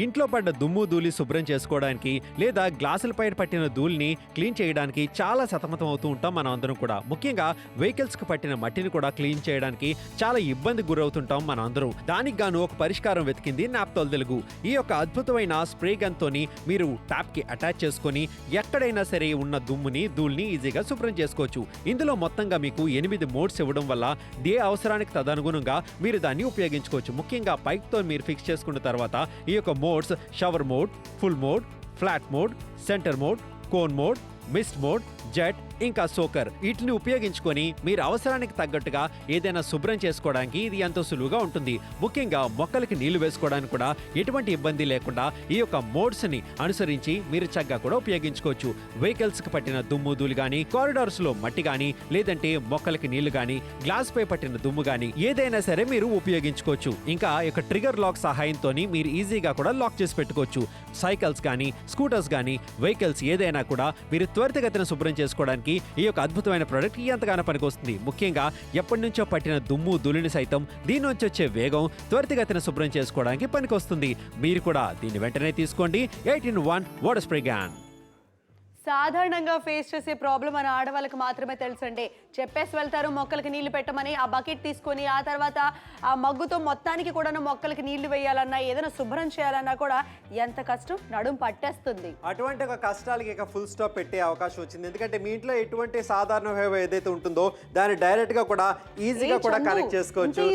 ఇంట్లో పడ్డ దుమ్ము ధూళి శుభ్రం చేసుకోవడానికి లేదా గ్లాసులపై పట్టిన ధూళిని క్లీన్ చేయడానికి చాలా సతమతం అవుతూ ఉంటాం మనం అందరం కూడా. ముఖ్యంగా వెహికల్స్ కు పట్టిన మట్టిని కూడా క్లీన్ చేయడానికి చాలా ఇబ్బంది గురవుతుంటాం మనం అందరం. దానికి గాను ఒక పరిష్కారం వెతికింది నాప్తోల్ తెలుగు. ఈ యొక్క అద్భుతమైన స్ప్రే గన్ తోని మీరు ట్యాప్ కి అటాచ్ చేసుకొని ఎక్కడైనా సరే ఉన్న దుమ్ముని ధూళిని ఈజీగా శుభ్రం చేసుకోవచ్చు. ఇందులో మొత్తంగా మీకు 8 మోడ్స్ ఇవ్వడం వల్ల ఏ అవసరానికి తదనుగుణంగా మీరు దాన్ని ఉపయోగించుకోవచ్చు. ముఖ్యంగా పైప్ తో మీరు ఫిక్స్ చేసుకున్న తర్వాత ఈ యొక్క modes shower mode, full mode, flat mode, centre mode, cone mode, mist mode, jet ఇంకా సోకర్ వీటిని ఉపయోగించుకొని మీరు అవసరానికి తగ్గట్టుగా ఏదైనా శుభ్రం చేసుకోవడానికి ఇది ఎంతో సులువుగా ఉంటుంది. ముఖ్యంగా మొక్కలకి నీళ్లు వేసుకోవడానికి కూడా ఎటువంటి ఇబ్బంది లేకుండా ఈ యొక్క మోడ్స్ ని అనుసరించి మీరు చక్కగా కూడా ఉపయోగించుకోవచ్చు. వెహికల్స్ కి పట్టిన దుమ్ము ధూళి గానీ, కారిడార్స్ లో మట్టి గానీ, లేదంటే మొక్కలకి నీళ్లు గానీ, గ్లాస్ పై పట్టిన దుమ్ము గానీ ఏదైనా సరే మీరు ఉపయోగించుకోవచ్చు. ఇంకా ఈ యొక్క ట్రిగర్ లాక్ సహాయంతో మీరు ఈజీగా కూడా లాక్ చేసి పెట్టుకోవచ్చు. సైకిల్స్ కానీ, స్కూటర్స్ కానీ, వెహికల్స్ ఏదైనా కూడా మీరు త్వరితగతిన శుభ్రం చేసుకోవడానికి ఈ యొక్క అద్భుతమైన ప్రోడక్ట్ ఎంతగానో పనికొస్తుంది. ముఖ్యంగా ఎప్పటి నుంచో పట్టిన దుమ్ము ధూళిని సైతం దీని నుంచి వచ్చే వేగం త్వరితగతిన శుభ్రం చేసుకోవడానికి పనికొస్తుంది. మీరు కూడా దీన్ని వెంటనే తీసుకోండి. 8-in-1 water spray gun. సాధారణంగా ఫేస్ చేసే ప్రాబ్లం మన ఆడవాళ్ళకి మాత్రమే తెలుసండి. చెప్పేసి వెళ్తారు మొక్కలకి నీళ్లు పెట్టమని, ఆ బకెట్ తీసుకొని ఆ తర్వాత ఆ మగ్గుతో మొత్తానికి కూడా మొక్కలకి నీళ్లు వేయాలన్నా ఏదైనా శుభ్రం చేయాలన్నా కూడా ఎంత కష్టం, నడుం పట్టేస్తుంది. అటువంటి ఒక కష్టాలకి ఇక ఫుల్ స్టాప్ పెట్టే అవకాశం వచ్చింది. ఎందుకంటే మీ ఇంట్లో ఎటువంటి సాధారణ వ్యవహారం ఏదైతే ఉంటుందో దాన్ని డైరెక్ట్ గా కూడా ఈజీగా కూడా కనెక్ట్ చేసుకోవచ్చు.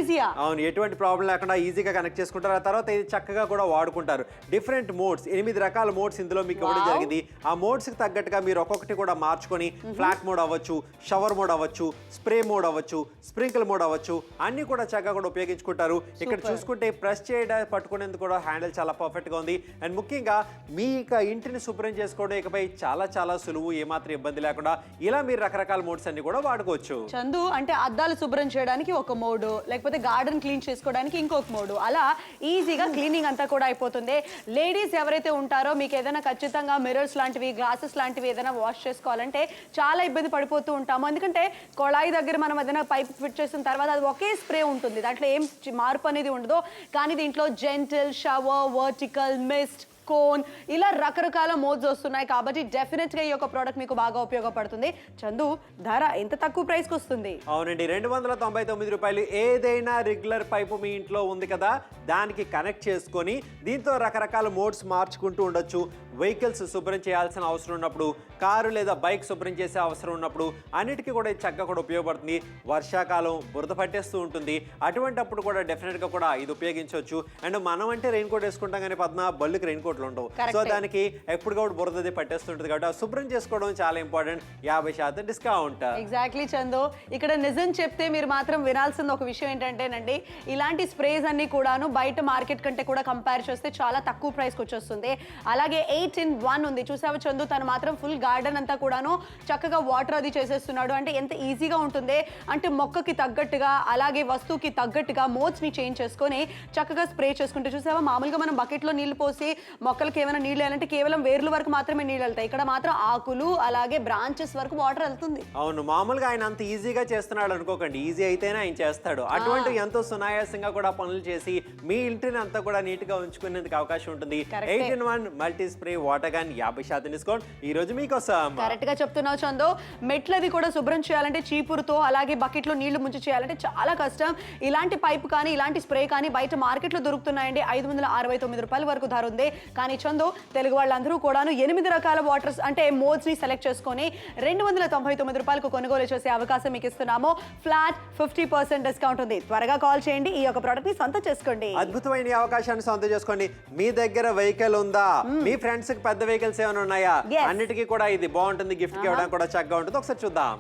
అవును, ఎటువంటి ప్రాబ్లం లేకుండా ఈజీగా కనెక్ట్ చేసుకుంటారు. ఆ తర్వాత ఇది చక్కగా కూడా వాడుకుంటారు. డిఫరెంట్ మోడ్స్, 8 రకాల మోడ్స్ ఇందులో మీకు ఇవ్వడం జరిగింది. ఆ మోడ్స్ కి తగ్గట్టుగా మీరు ఒక్కొక్కటి కూడా మార్చుకొని ఫ్లాట్ మోడ్ అవ్వచ్చు, షవర్ మోడ్ అవ్వచ్చు, స్ప్రే మోడ్ అవ్వచ్చు, స్ప్రింకిల్ మోడ్ అవ్వచ్చు, అన్ని కూడా చక్కగా కూడా ఉపయోగించుకుంటారు. ఇక్కడ చూసుకుంటే ప్రెస్ చేయడం పట్టుకునేందుకు కూడా హ్యాండిల్ చాలా పర్ఫెక్ట్ గా ఉంది. అండ్ ముఖ్యంగా మీ ఇంటిని శుభ్రం చేసుకోవడం ఇకపై చాలా చాలా సులువు, ఏమాత్రం ఇబ్బంది లేకుండా ఇలా మీరు రకరకాల మోడ్స్ అన్ని కూడా వాడుకోవచ్చు. చందు, అంటే అద్దాలు శుభ్రం చేయడానికి ఒక మోడు, లేకపోతే గార్డెన్ క్లీన్ చేసుకోవడానికి ఇంకొక మోడు, అలా ఈజీగా క్లీనింగ్ అంతా కూడా అయిపోతుంది. లేడీస్ ఎవరైతే ఉంటారో మీకు ఏదైనా ఖచ్చితంగా మిర్రర్స్ లాంటివి, గ్లాసెస్ లాంటివి ఏదైనా వాష్ చేసుకోవాలంటే చాలా ఇబ్బంది పడిపోతూ ఉంటాము. ఎందుకంటే కొళాయి దగ్గర మనం ఏదైనా పైప్ ఫిట్ చేసిన తర్వాత అది ఒకే స్ప్రే ఉంటుంది, దాంట్లో ఏం మార్పు అనేది ఉండదు. కానీ దీంట్లో gentle, shower, vertical, mist, cone ఇలా రకరకాల మోడ్స్ వస్తున్నాయి. కాబట్టి డెఫినెట్ గా ఈ యొక్క ప్రోడక్ట్ మీకు బాగా ఉపయోగపడుతుంది. చందు, ధర ఎంత తక్కువ ప్రైస్ కి వస్తుంది? అవునండి, 299 రూపాయలు. ఏదైనా రెగ్యులర్ పైపు మీ ఇంట్లో ఉంది కదా, దానికి కనెక్ట్ చేసుకొని దీంతో రకరకాల మోడ్స్ మార్చుకుంటూ ఉండొచ్చు. వెహికల్స్ శుభ్రం చేయాల్సిన అవసరం ఉన్నప్పుడు, కారు లేదా బైక్ శుభ్రం చేసే అవసరం ఉన్నప్పుడు అన్నిటికీ కూడా చక్కగా కూడా ఉపయోగపడుతుంది. వర్షాకాలం బురద పట్టేస్తూ ఉంటుంది, అటువంటిప్పుడు కూడా డెఫినెట్ గా కూడా ఇది ఉపయోగించవచ్చు. అండ్ మనం అంటే రెయిన్ కోట్ వేసుకుంటాం కానీ పద్మ బళ్ళుకి రెయిన్ కోట్లు ఉండవు. సో దానికి ఎప్పటికప్పుడు బురదది పట్టేస్తుంటుంది కాబట్టి శుభ్రం చేసుకోవడం చాలా ఇంపార్టెంట్. 50% డిస్కౌంట్. ఎగ్జాక్ట్లీ చందు, ఇక్కడ నిజం చెప్తే మీరు మాత్రం వినాల్సింది ఒక విషయం ఏంటంటేనండి, ఇలాంటి స్ప్రేస్ అన్ని కూడాను బయట మార్కెట్ కంటే కూడా కంపేర్ చేస్తే చాలా తక్కువ ప్రైస్కి వచ్చేస్తుంది. అలాగే 8-in-1 ఉంది, చూసావా చందు, తను మాత్రం ఫుల్ గార్డెన్ అంతా కూడాను చక్కగా వాటర్ అది చేసేస్తున్నాడు. అంటే ఎంత ఈజీగా ఉంటుంది అంటే మొక్కకి తగ్గట్టుగా అలాగే వస్తువుకి తగ్గట్టుగా మోడ్స్ ని చేంజ్ చేసుకొని చక్కగా స్ప్రే చేసుకుంటే, చూసావా మామూలుగా మనం బకెట్ లో నీళ్లు పోసి మొక్కలకి ఏమైనా నీళ్ళు వేయాలంటే కేవలం వేర్ల వరకు మాత్రమే నీళ్ళు వెళ్తాయి, ఇక్కడ మాత్రం ఆకులు అలాగే బ్రాంచెస్ వరకు వాటర్ వెళ్తుంది. అవును, మామూలుగా ఆయన అంత ఈజీగా చేస్తున్నాడు అనుకోకండి, ఈజీ అయితేనే ఆయన చేస్తాడు. అటువంటి ఎంతో సునాయాసంగా కూడా పనులు చేసి మీ ఇంటిని అంతా కూడా నీట్ గా ఉంచుకునేందుకు అవకాశం ఉంటుంది. 8-in-1 multi spray water gun 50% discount ఈ రోజు మీకోసం. కరెక్ట్ గా చెప్తున్నావు చందు. మెట్లది కూడా శుభ్రం చేయాలంటే చీపురుతో అలాగే బకెట్ లో నీళ్లు ముంచి చేయాలంటే చాలా కష్టం. ఇలాంటి పైప్ కానీ ఇలాంటి స్ప్రే కానీ బయట మార్కెట్ లో దొరుకుతున్నాయండి. 569 రూపాయల వరకు ధర ఉంది. కానీ చందు, తెలుగు వాళ్ళందరూ కూడాను 8 రకాల వాటర్స్ అంటే మోడ్స్ ని సెలెక్ట్ చేసుకొని 299 రూపాయలకు కొనుగోలు చేసే అవకాశం మీకు ఇస్తున్నాము. ఫ్లాట్ 50% డిస్కౌంట్ ఉంది. త్వరగా కాల్ చేయండి, ఈ యొక్క ప్రోడక్ట్ ని సొంతం చేసుకోండి. అద్భుతమైన అవకాశాన్ని సొంతం చేసుకోండి. మీ దగ్గర వెహికల్ ఉందా, మీ ఫ్రెండ్స్ కి పెద్ద వెహికల్స్ ఏమైనా ఉన్నాయా, అన్నిటికీ కూడా ఇది బాగుంటుంది. గిఫ్ట్ ఇవ్వడానికి కూడా చక్కగా ఉంటుంది. ఒకసారి చూద్దాం.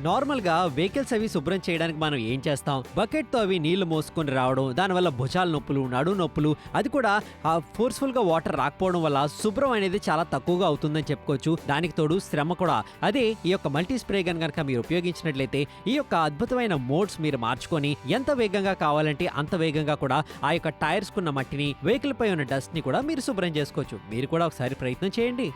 నార్మల్గా వెహికల్స్ అవి శుభ్రం చేయడానికి మనం ఏం చేస్తాం, బకెట్తో అవి నీళ్లు మోసుకొని రావడం, దానివల్ల భుజాల నొప్పులు, నడు నొప్పులు, అది కూడా ఫోర్స్ఫుల్గా వాటర్ రాకపోవడం వల్ల శుభ్రం అనేది చాలా తక్కువగా అవుతుందని చెప్పుకోవచ్చు. దానికి తోడు శ్రమ కూడా. అదే ఈ యొక్క మల్టీ స్ప్రే గన్ కనుక మీరు ఉపయోగించినట్లయితే ఈ యొక్క అద్భుతమైన మోడ్స్ మీరు మార్చుకొని ఎంత వేగంగా కావాలంటే అంత వేగంగా కూడా ఆ యొక్క టైర్స్ కున్న మట్టిని, వెహికల్ పై ఉన్న డస్ట్ ని కూడా మీరు శుభ్రం చేసుకోవచ్చు. మీరు కూడా ఒకసారి ప్రయత్నం చేయండి.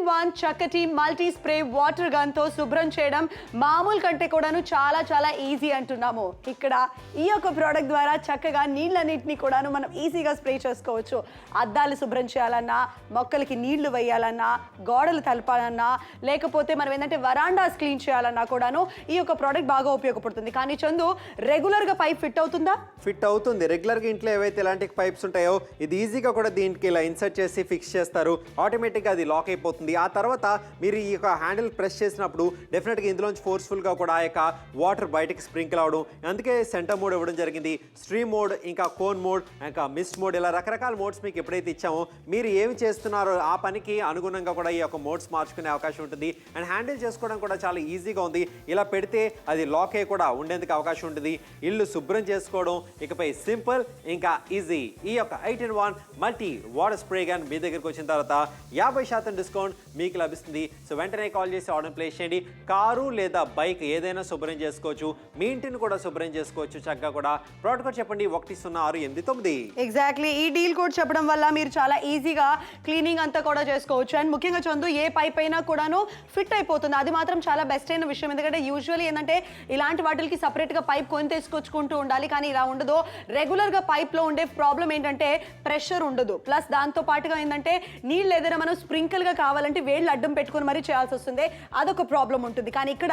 8-in-1 చక్కటి మల్టీ స్ప్రే వాటర్ గన్ తో శుభ్రం చేయడం మామూలు కంటే కూడాను చాలా చాలా ఈజీ అంటున్నాము. ఇక్కడ ఈ యొక్క ప్రోడక్ట్ ద్వారా చక్కగా నీళ్ళన్నింటినీ కూడాను మనం ఈజీగా స్ప్రే చేసుకోవచ్చు. అద్దాలు శుభ్రం చేయాలన్నా, మొక్కలకి నీళ్లు వేయాలన్నా, గోడలు తలపాలన్నా, లేకపోతే మనం ఏంటంటే వరాండాస్ క్లీన్ చేయాలన్నా కూడాను ఈ యొక్క ప్రోడక్ట్ బాగా ఉపయోగపడుతుంది. కానీ చందు, రెగ్యులర్ గా పైప్ ఫిట్ అవుతుందా? ఫిట్ అవుతుంది. రెగ్యులర్గా ఇంట్లో ఏవైతే ఇలాంటి పైప్స్ ఉంటాయో ఇది ఈజీగా కూడా దీనికి ఇలా ఇన్సర్ట్ చేసి ఫిక్స్ చేస్తారు. ఆటోమేటిక్గా అది లాక్ అయిపోతుంది. ఆ తర్వాత మీరు ఈ యొక్క హ్యాండిల్ ప్రెస్ చేసినప్పుడు డెఫినెట్గా ఇందులోంచి ఫోర్స్ఫుల్గా కూడా ఆ యొక్క వాటర్ బయటకి స్ప్రింకిల్ అవడం. అందుకే సెంటర్ మోడ్ ఇవ్వడం జరిగింది. స్ట్రీమ్ మోడ్, ఇంకా కోన్ మోడ్, ఇంకా మిస్ట్ మోడ్, ఇలా రకరకాల మోడ్స్ మీకు ఎప్పుడైతే ఇచ్చామో మీరు ఏమి చేస్తున్నారో ఆ పనికి అనుగుణంగా కూడా ఈ యొక్క మోడ్స్ మార్చుకునే అవకాశం ఉంటుంది. అండ్ హ్యాండిల్ చేసుకోవడం కూడా చాలా ఈజీగా ఉంది. ఇలా పెడితే అది లాక్ అయ్యి కూడా ఉండేందుకు అవకాశం ఉంటుంది. ఇల్లు శుభ్రం చేసుకోవడం ఇకపై సింపుల్, ఇంకా ఈజీ. ఈ యొక్క 8-in-1 multi water spray gun మీ దగ్గరికి వచ్చిన తర్వాత 50% డిస్కౌంట్ మీకు లభిస్తుంది. సో వెంటనే కాల్ చేసి ఆర్డర్ ప్లేస్ చేయండి. కారు లేదా బైక్ ఏదైనా శుభ్రం చేసుకోవచ్చు, మీ ఇంటిని కూడా శుభ్రం చేసుకోవచ్చు చక్కగా కూడా. ప్రోడక్ట్ కోడ్ చెప్పండి 10689. ఎగ్జాక్ట్లీ, ఈ డీల్ కోడ్ చెప్పడం వల్ల మీరు చాలా ఈజీగా క్లీనింగ్ అంతా కూడా చేసుకోవచ్చు. అండ్ ముఖ్యంగా చందు, ఏ పైప్ అయినా కూడాను ఫిట్ అయిపోతుంది. అది మాత్రం చాలా బెస్ట్ అయిన విషయం. ఎందుకంటే యూజువల్లీ ఏంటంటే ఇలాంటి వాటికి సపరేట్గా పైప్ కొని తీసుకొచ్చుకుంటూ ఉండాలి. కానీ ఇలా ఉండదు. రెగ్యులర్గా పైప్లో ఉండే ప్రాబ్లం ఏంటంటే ప్రెషర్ ఉండదు. ప్లస్ దాంతో పాటుగా ఏంటంటే నీళ్ళు ఏదైనా మనం స్ప్రింకిల్గా కావాలంటే వేళ్ళు అడ్డం పెట్టుకుని మరీ చేయాల్సి వస్తుంది. అదొక ప్రాబ్లం ఉంటుంది. కానీ ఇక్కడ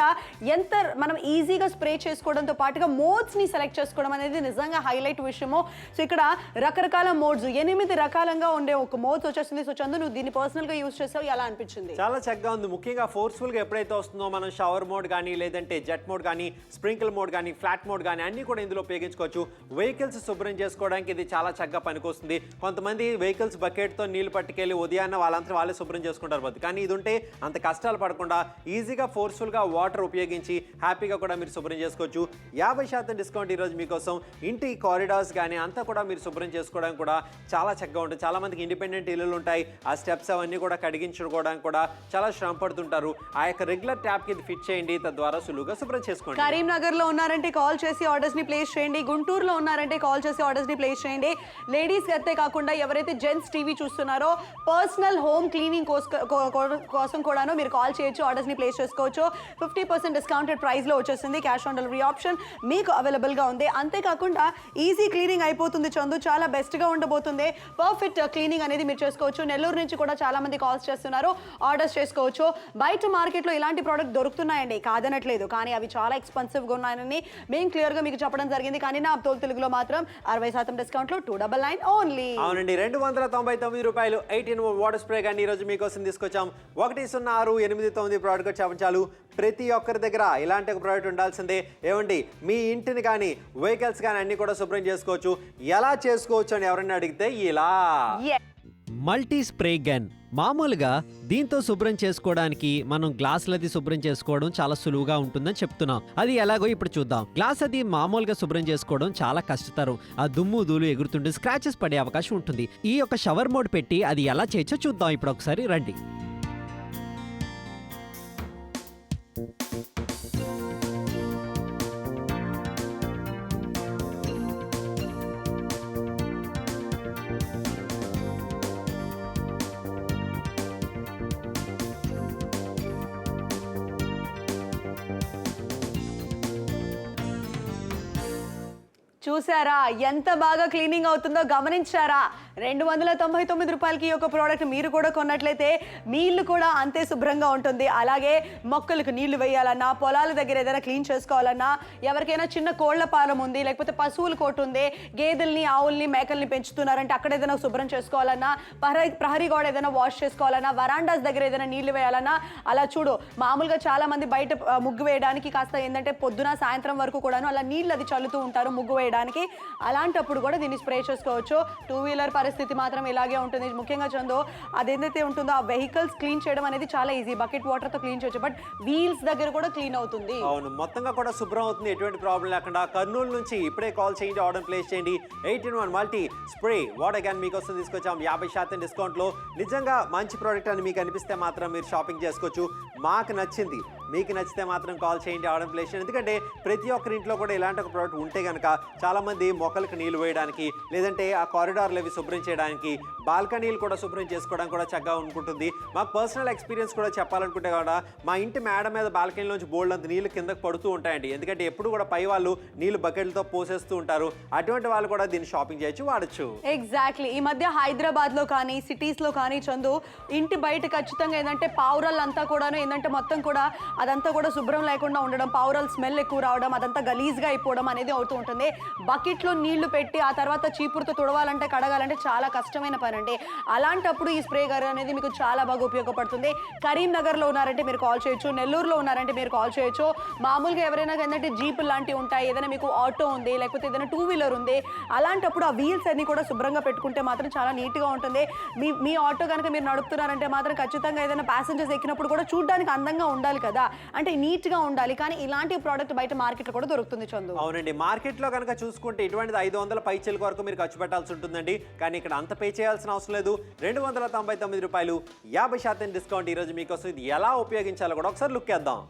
ఎంత మనం ఈజీగా స్ప్రే చేసుకోవడంతో పాటుగా మోడ్స్ని సెలెక్ట్ చేసుకోవడం అనేది నిజంగా హైలైట్ విషయము. సో ఇక్కడ రకరకాల మోడ్స్, 8 రకాలంగా ఉండే ఒక మోడ్స్ వచ్చేస్తుంది. సో చందు, నువ్వు దీన్ని పర్సనల్గా యూజ్ చేసావు, ఎలా అనిపించింది? చాలా చక్కగా ఉంది. ముఖ్యంగా ఫోర్స్ఫుల్గా ఎప్పుడైతే వస్తుందో మనం షవర్ మోడ్ కానీ, లేదంటే జెట్ మోడ్ కానీ, స్ప్రింకిల్ మోడ్ కానీ, ఫ్లాట్ మోడ్ కానీ అన్నీ కూడా ఇందులో ఉపయోగించుకోవచ్చు. వెహికల్స్ శుభ్రం చేసుకోవడానికి ఇది చాలా చక్కగా పనికొస్తుంది. కొంతమంది వెహికల్స్ బకెట్తో నీళ్లు పట్టుకెళ్ళి ఉదయాన్న వాళ్ళంతా వాళ్ళే శుభ్రం చేసుకుంటారు పోతుంది. కానీ ఇది ఉంటే అంత కష్టాలు పడకుండా ఈజీగా ఫోర్స్ఫుల్గా వాటర్ ఉపయోగించి హ్యాపీగా కూడా మీరు శుభ్రం చేసుకోవచ్చు. 50% డిస్కౌంట్ ఈరోజు మీకోసం. ఇంటి కారిడార్స్ కానీ అంతా కూడా మీరు శుభ్రం చేసుకోవడానికి కూడా చాలా చక్కగా ఉంటుంది. చాలా మందికి ఇండిపెండెంట్ ఇల్లులు ఉంటాయి. ఆ స్టెప్స్ అవన్నీ కూడా కడిగించుకోవడానికి కూడా చాలా శ్రమ పడుతుంటారు. ఆ యొక్క రెగ్యులర్ ట్యాప్కి ఇది ఫిట్ చేయండి. తద్వారా సులువుగా శుభ్రం చేసుకోండి. కరీంనగర్లో ఉన్నారంటే కాల్ చేసి ఆర్డర్స్ని ప్లేస్ చేయండి. గుంటూరులో ఉన్నారంటే కాల్ చేసి ఆర్డర్స్ని ప్లేస్ చేయండి. లేడీస్ అయితే కాకుండా ఎవరైతే జెంట్స్ టీవీ చూస్తున్నారో పర్సనల్ హోమ్ క్లీనింగ్ కోసం కూడాను మీరు కాల్ చేయొచ్చు, ఆర్డర్స్ని ప్లేస్ చేసుకోవచ్చు. 50% డిస్కౌంటెడ్ ప్రైస్లో వచ్చేసింది. క్యాష్ ఆన్ డెలివరీ ఆప్షన్ మీకు అవైలబుల్గా ఉంది. అంతేకాకుండా ఈజీ క్లీనింగ్ అయిపోతుంది చందు, చాలా బెస్ట్గా ఉండబోతుంది. పర్ఫెక్ట్ క్లీనింగ్ అనేది మీరు చేసుకోవచ్చు. నెల్లూరు నుంచి కూడా చాలా మంది కాల్స్ చేస్తున్నారు, ఆర్డర్స్ చేసుకోవచ్చు. బయట మార్కెట్లో ఇలాంటి ప్రోడక్ట్ దొరుకుతున్నాయండి, కాదనట్లేదు. కానీ అవి చాలా ఎక్స్పెన్సివ్గా ఉన్నాయని మేము క్లియర్గా మీకు చెప్పడం జరిగింది. కానీ నా తోలు తెలుగులో మాత్రం 60% డిస్కౌంట్లో 299 ఓన్లీ. అవునండి, 299 రూపాయలు 8-in-1 వాటర్ స్ప్రే కానీ ఈరోజు మీకోసం తీసుకొచ్చాం. 10689 ప్రోడక్ట్ చెప్పడం చాలు. ప్రతి ఒక్కరి దగ్గర ఇలాంటి ఒక ప్రోడక్ట్ ఉండాల్సిందే. ఏమండి, మీ ఇంటిని కానీ వెహికల్స్ కానీ అన్ని కూడా శుభ్రం చేసుకోవచ్చు. ఎలా చేసుకోవచ్చు అని ఎవరైనా అడిగితే ఇలా మల్టీ స్ప్రే గన్. మామూలుగా దీంతో శుభ్రం చేసుకోవడానికి మనం గ్లాసులది శుభ్రం చేసుకోవడం చాలా సులువుగా ఉంటుందని చెప్తున్నాం. అది ఎలాగో ఇప్పుడు చూద్దాం. గ్లాస్ అది మామూలుగా శుభ్రం చేసుకోవడం చాలా కష్టతరం. ఆ దుమ్ము ధూళి ఎగురుతుంటే స్క్రాచెస్ పడే అవకాశం ఉంటుంది. ఈ యొక్క షవర్ మోడ్ పెట్టి అది ఎలా చేయొచ్చో చూద్దాం ఇప్పుడు ఒకసారి రండి. చూసారా ఎంత బాగా క్లీనింగ్ అవుతుందో గమనించారా? 299 రూపాయలకి ఈ యొక్క ప్రోడక్ట్ మీరు కూడా కొన్నట్లయితే మీ ఇల్లు కూడా అంతే శుభ్రంగా ఉంటుంది. అలాగే మొక్కలకు నీళ్లు వేయాలన్నా, పొలాల దగ్గర ఏదైనా క్లీన్ చేసుకోవాలన్నా, ఎవరికైనా చిన్న కోళ్ల పాలం ఉంది, లేకపోతే పశువుల కోటు ఉంది, గేదెల్ని, ఆవుల్ని, మేకల్ని పెంచుతున్నారంటే అక్కడ ఏదైనా శుభ్రం చేసుకోవాలన్నా, ప్రహరీ గోడ ఏదైనా వాష్ చేసుకోవాలన్నా, వరాండాస్ దగ్గర ఏదైనా నీళ్లు వేయాలన్నా, అలా చూడు. మామూలుగా చాలా మంది బయట ముగ్గు వేయడానికి కాస్త ఏంటంటే పొద్దున సాయంత్రం వరకు కూడాను అలా నీళ్ళు అది చల్లుతూ ఉంటారు ముగ్గు వేయడానికి. అలాంటప్పుడు కూడా దీన్ని స్ప్రే చేసుకోవచ్చు. 2-వీలర్ పరిస్థితి మాత్రం ఇలాగే ఉంటుంది. ముఖ్యంగా చందో అదేదైతే ఉంటుందో ఆ వెహికల్స్ క్లీన్ చేయడం అనేది చాలా ఈజీ. బకెట్ వాటర్ తో క్లీన్ చేయొచ్చు, బట్ వీల్స్ దగ్గర కూడా క్లీన్ అవుతుంది. అవును, మొత్తంగా కూడా శుభ్రం అవుతుంది, ఎటువంటి ప్రాబ్లం లేకుండా. కర్నూలు నుంచి ఇప్పుడే కాల్ చేయండి, ఆర్డర్ ప్లేస్ చేయండి. 8-in-1 multi spray water gun మీకోసం తీసుకొచ్చాం 50% డిస్కౌంట్లో. నిజంగా మంచి ప్రోడక్ట్ అని మీకు అనిపిస్తే మాత్రం మీరు షాపింగ్ చేసుకోవచ్చు. మాకు నచ్చింది. మీకు నచ్చితే మాత్రం కాల్ చేయండి, ఆర్డర్ ప్లేస్ చేయండి. ఎందుకంటే ప్రతి ఒక్కరి ఇంట్లో కూడా ఇలాంటి ఒక ప్రోడక్ట్ ఉంటే కనుక చాలామంది మొక్కలకు నీళ్లు వేయడానికి, లేదంటే ఆ కారిడార్లు అవి శుభ్రం చేయడానికి, బాల్కనీలు కూడా శుభ్రం చేసుకోవడానికి కూడా చక్కగా ఉంటుంది. మాకు పర్సనల్ ఎక్స్పీరియన్స్ కూడా చెప్పాలనుకుంటే కూడా మా ఇంటి మేడ మీద బాల్కనీలోంచి బోల్డ్ అంత నీళ్లు కిందకు పడుతూ ఉంటాయండి. ఎందుకంటే ఎప్పుడు కూడా పై వాళ్ళు నీళ్లు బకెట్లతో పోసేస్తూ ఉంటారు. అటువంటి వాళ్ళు కూడా దీన్ని షాపింగ్ చేయొచ్చు, వాడచ్చు. ఎగ్జాక్ట్లీ. ఈ మధ్య హైదరాబాద్ లో కానీ సిటీస్ లో కానీ చందు ఇంటి బయట ఖచ్చితంగా ఏంటంటే పావురాలు అంతా కూడాను ఏంటంటే మొత్తం కూడా అదంతా కూడా శుభ్రం లేకుండా ఉండడం, పావురాల స్మెల్ ఎక్కువ రావడం, అదంతా గలీజ్గా అయిపోవడం అనేది అవుతూ ఉంటుంది. బకెట్లో నీళ్లు పెట్టి ఆ తర్వాత చీపురుతో తుడవాలంటే కడగాలంటే చాలా కష్టమైన పని అండి. అలాంటప్పుడు ఈ స్ప్రే గన్ అనేది మీకు చాలా బాగా ఉపయోగపడుతుంది. కరీంనగర్లో ఉన్నారంటే మీరు కాల్ చేయొచ్చు, నెల్లూరులో ఉన్నారంటే మీరు కాల్ చేయొచ్చు. మామూలుగా ఎవరైనా ఏంటంటే జీప్ లాంటివి ఉంటాయి, ఏదైనా మీకు ఆటో ఉంది, లేకపోతే ఏదైనా 2-వీలర్ ఉంది, అలాంటప్పుడు ఆ వీల్స్ అన్ని కూడా శుభ్రంగా పెట్టుకుంటే మాత్రం చాలా నీట్గా ఉంటుంది. మీ ఆటో కనుక మీరు నడుపుతున్నారంటే మాత్రం ఖచ్చితంగా ఏదైనా ప్యాసింజర్స్ ఎక్కినప్పుడు కూడా చూడడానికి అందంగా ఉండాలి కదా, అంటే నీట్గా ఉండాలి. కానీ ఇలాంటి ప్రోడక్ట్ బయట మార్కెట్లో కూడా దొరుకుతుంది చందు. అవునండి, మార్కెట్లో కనుక చూసుకుంటే ఇటువంటిది 500 పైచీలకు వరకు మీరు ఖర్చు పెట్టాల్సి ఉంటుందండి. కానీ ఇక్కడ అంత పే చేయాల్సిన అవసరం లేదు. 299 రూపాయలు, 50% డిస్కౌంట్. ఈరోజు మీకోసం ఇది ఎలా ఉపయోగించాలో కూడా ఒకసారి లుక్ వేద్దాం.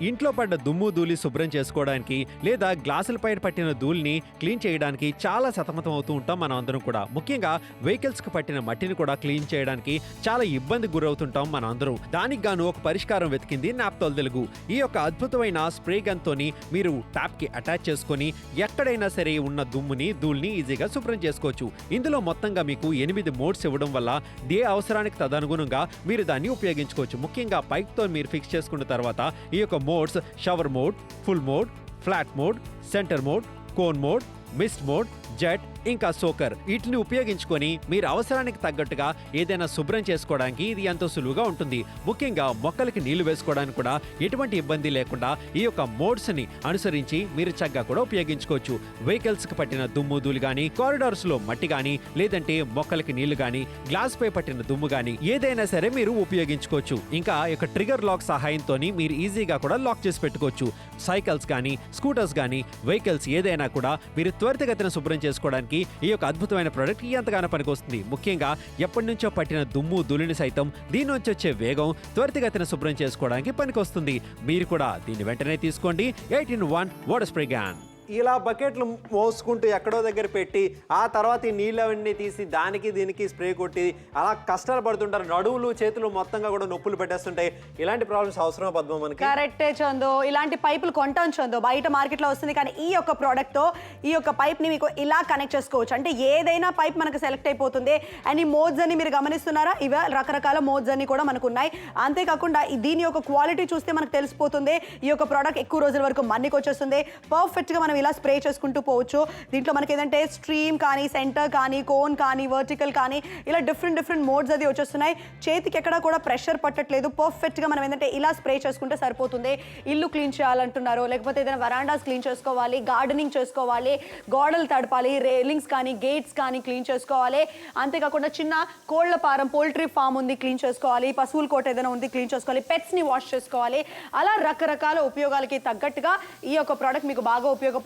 ఇంట్లో పడ్డ దుమ్ము ధూళి శుభ్రం చేసుకోవడానికి లేదా గ్లాసులపై పట్టిన ధూళిని క్లీన్ చేయడానికి చాలా సతమతం అవుతూ ఉంటాం మనం అందరం కూడా. ముఖ్యంగా వెహికల్స్కి పట్టిన మట్టిని కూడా క్లీన్ చేయడానికి చాలా ఇబ్బంది గురవుతుంటాం మనం అందరం. దానికి గాను ఒక పరిష్కారం వెతికింది నాప్తోల్ తెలుగు. ఈ యొక్క అద్భుతమైన స్ప్రే గన్తోని మీరు ట్యాప్కి అటాచ్ చేసుకొని ఎక్కడైనా సరే ఉన్న దుమ్ముని ధూళిని ఈజీగా శుభ్రం చేసుకోవచ్చు. ఇందులో మొత్తంగా మీకు 8 మోడ్స్ ఇవ్వడం వల్ల ఏ అవసరానికి తదనుగుణంగా మీరు దాన్ని ఉపయోగించుకోవచ్చు. ముఖ్యంగా పైప్తో మీరు ఫిక్స్ చేసుకున్న తర్వాత ఈ యొక్క modes shower mode, full mode, flat mode, centre mode, cone mode, mist mode, jet, ఇంకా సోకర్, వీటిని ఉపయోగించుకొని మీరు అవసరానికి తగ్గట్టుగా ఏదైనా శుభ్రం చేసుకోవడానికి ఇది ఎంతో సులువుగా ఉంటుంది. ముఖ్యంగా మొక్కలకి నీళ్లు వేసుకోవడానికి కూడా ఎటువంటి ఇబ్బంది లేకుండా ఈ యొక్క మోడ్స్ ని అనుసరించి మీరు చక్కగా కూడా ఉపయోగించుకోవచ్చు. వెహికల్స్ కి పట్టిన దుమ్ము ధూళి గానీ, కారిడార్స్ లో మట్టి గానీ, లేదంటే మొక్కలకి నీళ్లు గానీ, గ్లాస్ పై పట్టిన దుమ్ము గానీ ఏదైనా సరే మీరు ఉపయోగించుకోవచ్చు. ఇంకా ఈ యొక్క ట్రిగర్ లాక్ సహాయంతో మీరు ఈజీగా కూడా లాక్ చేసి పెట్టుకోవచ్చు. సైకిల్స్ కానీ, స్కూటర్స్ కానీ, వెహికల్స్ ఏదైనా కూడా మీరు త్వరితగతిన శుభ్రం చేసుకోవడానికి ఈ యొక్క అద్భుతమైన ప్రోడక్ట్ ఎంతగానో పనికొస్తుంది. ముఖ్యంగా ఎప్పటి నుంచో పట్టిన దుమ్ము ధూళిని సైతం దీని నుంచి వచ్చే వేగం త్వరితగతిన శుభ్రం చేసుకోవడానికి పనికొస్తుంది. మీరు కూడా దీన్ని వెంటనే తీసుకోండి. 8-in-1 water spray gun. ఇలా బకెట్లు మోసుకుంటూ ఎక్కడో దగ్గర పెట్టి ఆ తర్వాత ఈ నీళ్ళవన్నీ తీసి దానికి దీనికి స్ప్రే కొట్టి అలా కష్టాలు పడుతుంటారు. నడువులు చేతులు మొత్తంగా కూడా నొప్పులు పెట్టేస్తుంటాయి. ఇలాంటి ప్రాబ్లమ్స్ అవసరమా పద్మ మనకి? కరెక్టే చందు. ఇలాంటి పైపులు కొంటాం చందు, బయట మార్కెట్లో వస్తుంది. కానీ ఈ యొక్క ప్రోడక్ట్తో ఈ యొక్క పైప్ని మీకు ఇలా కనెక్ట్ చేసుకోవచ్చు. అంటే ఏదైనా పైప్ మనకు సెలెక్ట్ అయిపోతుంది. అండ్ ఈ మోడ్స్ అన్ని మీరు గమనిస్తున్నారా, ఇవే రకరకాల మోడ్స్ అన్ని కూడా మనకు ఉన్నాయి. అంతేకాకుండా దీని యొక్క క్వాలిటీ చూస్తే మనకు తెలిసిపోతుంది. ఈ యొక్క ప్రోడక్ట్ ఎక్కువ రోజుల వరకు మన్నికి వచ్చేస్తుంది. పర్ఫెక్ట్గా మనం ఇలా స్ప్రే చేసుకుంటూ పోవచ్చు. దీంట్లో మనకి ఏంటంటే స్ట్రీమ్ కానీ, సెంటర్ కానీ, కోన్ కానీ, వర్టికల్ కానీ, ఇలా డిఫరెంట్ మోడ్స్ అది వచ్చేస్తున్నాయి. చేతికి ఎక్కడ కూడా ప్రెషర్ పట్టట్లేదు. పర్ఫెక్ట్గా మనం ఏంటంటే ఇలా స్ప్రే చేసుకుంటే సరిపోతుంది. ఇల్లు క్లీన్ చేయాలంటున్నారు, లేకపోతే ఏదైనా వరాండాస్ క్లీన్ చేసుకోవాలి, గార్డెనింగ్ చేసుకోవాలి, గోడలు తడపాలి, రేలింగ్స్ కానీ, గేట్స్ కానీ క్లీన్ చేసుకోవాలి. అంతేకాకుండా చిన్న కోళ్ల ఫారం, పోల్ట్రీ ఫామ్ ఉంది, క్లీన్ చేసుకోవాలి. పశువుల కోట ఏదైనా ఉంది, క్లీన్ చేసుకోవాలి. పెట్స్ని వాష్ చేసుకోవాలి. అలా రకరకాల ఉపయోగాలకి తగ్గట్టుగా ఈ యొక్క ప్రోడక్ట్ మీకు బాగా ఉపయోగపడుతుంది.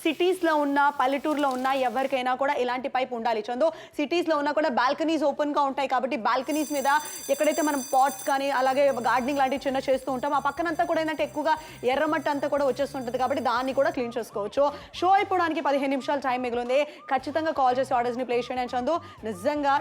సిటీస్లో ఉన్న, పల్లెటూరులో ఉన్న ఎవరికైనా కూడా ఇలాంటి పైప్ ఉండాలి చందు. సిటీస్లో ఉన్నా కూడా బాల్కనీస్ ఓపెన్గా ఉంటాయి కాబట్టి బాల్కనీస్ మీద ఎక్కడైతే మనం పాట్స్ కానీ అలాగే గార్డెనింగ్ లాంటివి చిన్న చేస్తూ ఉంటాం, ఆ పక్కనంతా కూడా ఏంటంటే ఎక్కువగా ఎర్రమట్టి అంతా కూడా వచ్చేస్తుంటుంది కాబట్టి దాన్ని కూడా క్లీన్ చేసుకోవచ్చు. షో అయిపోవడానికి 15 నిమిషాలు టైం మిగిలింది. ఖచ్చితంగా కాల్ చేసి ఆర్డర్స్ని ప్లేస్ చేయండి చందు. నిజంగా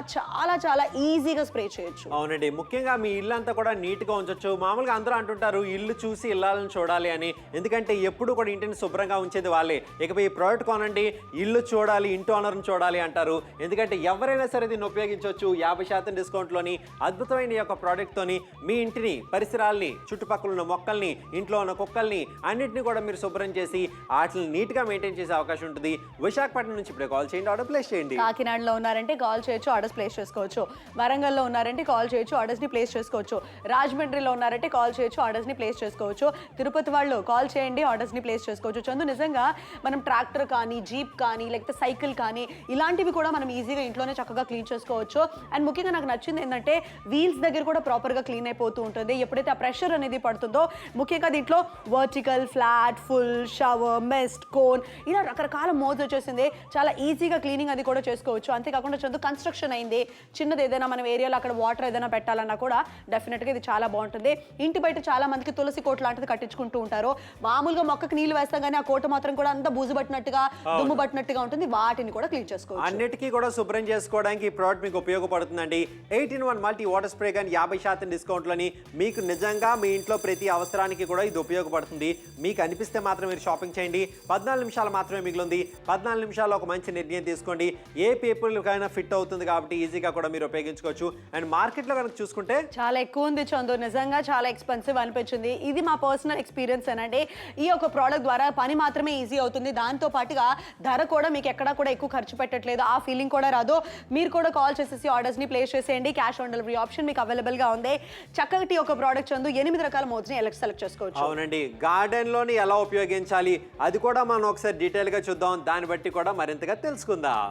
చాలా ఈజీగా స్ప్రే చేయొచ్చు. అవునండి, ముఖ్యంగా మీ ఇల్లు అంతా కూడా నీట్గా ఉంచొచ్చు. మామూలుగా అందరూ అంటుంటారు ఇల్లు చూసి ఇల్లాలను చూడాలి అని. ఎందుకంటే ఎప్పుడు కూడా ఇంటిని శుభ్రంగా ఉంచేది వాళ్ళే. ఇకపై ఈ ప్రోడక్ట్ కొనండి, ఇల్లు చూడాలి, ఇంటి ఓనర్ని చూడాలి అంటారు. ఎందుకంటే ఎవరైనా సరే దీన్ని ఉపయోగించవచ్చు. 50% డిస్కౌంట్లోని అద్భుతమైన ఈ యొక్క ప్రోడక్ట్తోని మీ ఇంటిని, పరిసరాల్ని, చుట్టుపక్కల ఉన్న మొక్కల్ని, ఇంట్లో ఉన్న కుక్కల్ని అన్నింటినీ కూడా మీరు శుభ్రం చేసి వాటిని నీట్గా మెయింటైన్ చేసే అవకాశం ఉంటుంది. విశాఖపట్నం నుంచి ఇప్పుడే కాల్ చేయండి, ఆర్డర్ ప్లేస్ చేయండి. కాకినాడలో ఉన్నారంటే కాల్ చేయొచ్చు, ఆర్డర్స్ ప్లేస్ చేసుకోవచ్చు. వరంగల్లో ఉన్నారంటే కాల్ చేయొచ్చు, ఆర్డర్స్ని ప్లేస్ చేసుకోవచ్చు. రాజమండ్రిలో ఉన్నారంటే కాల్ చేయొచ్చు, ఆర్డర్స్ని ప్లేస్ చేసుకోవచ్చు. తిరుపతి వాళ్ళు కాల్ చేయండి, ఆర్డర్స్ని ప్లేస్ చేసుకోవచ్చు. చందు నిజంగా నిజంగా మనం ట్రాక్టర్ కానీ జీప్ కానీ లేకపోతే సైకిల్ కానీ ఇలాంటివి కూడా మనం ఈజీగా ఇంట్లోనే చక్కగా క్లీన్ చేసుకోవచ్చు. అండ్ ముఖ్యంగా నాకు నచ్చింది ఏంటంటే వీల్స్ దగ్గర కూడా ప్రాపర్గా క్లీన్ అయిపోతూ ఉంటుంది. ఎప్పుడైతే ఆ ప్రెషర్ అనేది పడుతుందో ముఖ్యంగా దీంట్లో vertical, flat, full, shower, mist, cone ఇలా రకరకాల మోడ్స్ వచ్చేసింది. చాలా ఈజీగా క్లీనింగ్ అది కూడా చేసుకోవచ్చు. అంతేకాకుండా చదువు కన్స్ట్రక్షన్ అయింది, చిన్నది ఏదైనా మనం ఏరియాలో అక్కడ వాటర్ ఏదైనా పెట్టాలన్నా కూడా డెఫినెట్గా ఇది చాలా బాగుంటుంది. ఇంటి బయట చాలా మందికి తులసి కోట లాంటిది కట్టించుకుంటూ ఉంటారు. మామూలుగా మొక్కకి నీళ్లు వేస్తాం కానీ ఆ కోట మాత్రం కూడా అంతా బూజు పట్టినట్టుగా, దుమ్ము పట్టినట్టుగా ఉంటుంది. వాటిని కూడా క్లీన్ చేసుకోవచ్చు. అన్నిటికీ కూడా శుభ్రం చేసుకోవడానికి ఈ ప్రోడక్ట్ మీకు ఉపయోగపడుతుందండి. 8-in-1 multi water spray gun 50% డిస్కౌంట్లని మీకు నిజంగా మీ ఇంట్లో ప్రతి అవసరానికి కూడా ఇది ఉపయోగపడుతుంది. మీకు అనిపిస్తే మాత్రం మీరు షాపింగ్ చేయండి. 14 నిమిషాలు మాత్రమే మిగిలింది. 14 నిమిషాల్లో ఒక మంచి నిర్ణయం తీసుకోండి. ఏ పీపుల్కైనా ఫిట్ అవుతుంది కాబట్టి ఈజీగా కూడా మీరు ఉపయోగించుకోవచ్చు. అండ్ మార్కెట్లో కనుక చూసుకుంటే చాలా ఎక్కువ ఉంది చందు, నిజంగా చాలా ఎక్స్పెన్సివ్ అనిపించింది. ఇది మా పర్సనల్ ఎక్స్పీరియన్స్ అనండి. ఈ ఒక ప్రోడక్ట్ ద్వారా పని మాత్రమే ఈజీ అవుతుంది, దాంతో పాటుగా ధర కూడా మీకు ఎక్కడా కూడా ఎక్కువ ఖర్చు పెట్టట్లేదు, ఆ ఫీలింగ్ కూడా రాదు. మీరు కూడా కాల్ చేసేసి ఆర్డర్స్ని ప్లేస్ చేసేయండి. క్యాష్ ఆన్ డెలివరీ ఆప్షన్ మీకు అవైలబుల్గా ఉంది. చక్కటి ఒక ప్రోడక్ట్ చందు 8 రకాల మోడ్స్ని సెలెక్ట్ చేసుకోవచ్చు. అవునండి, గార్డెన్లోని ఎలా ఉపయోగించాలి అది కూడా మనం ఒకసారి డీటెయిల్గా చూద్దాం. దాన్ని బట్టి కూడా మరింతగా తెలుసుకుందాం.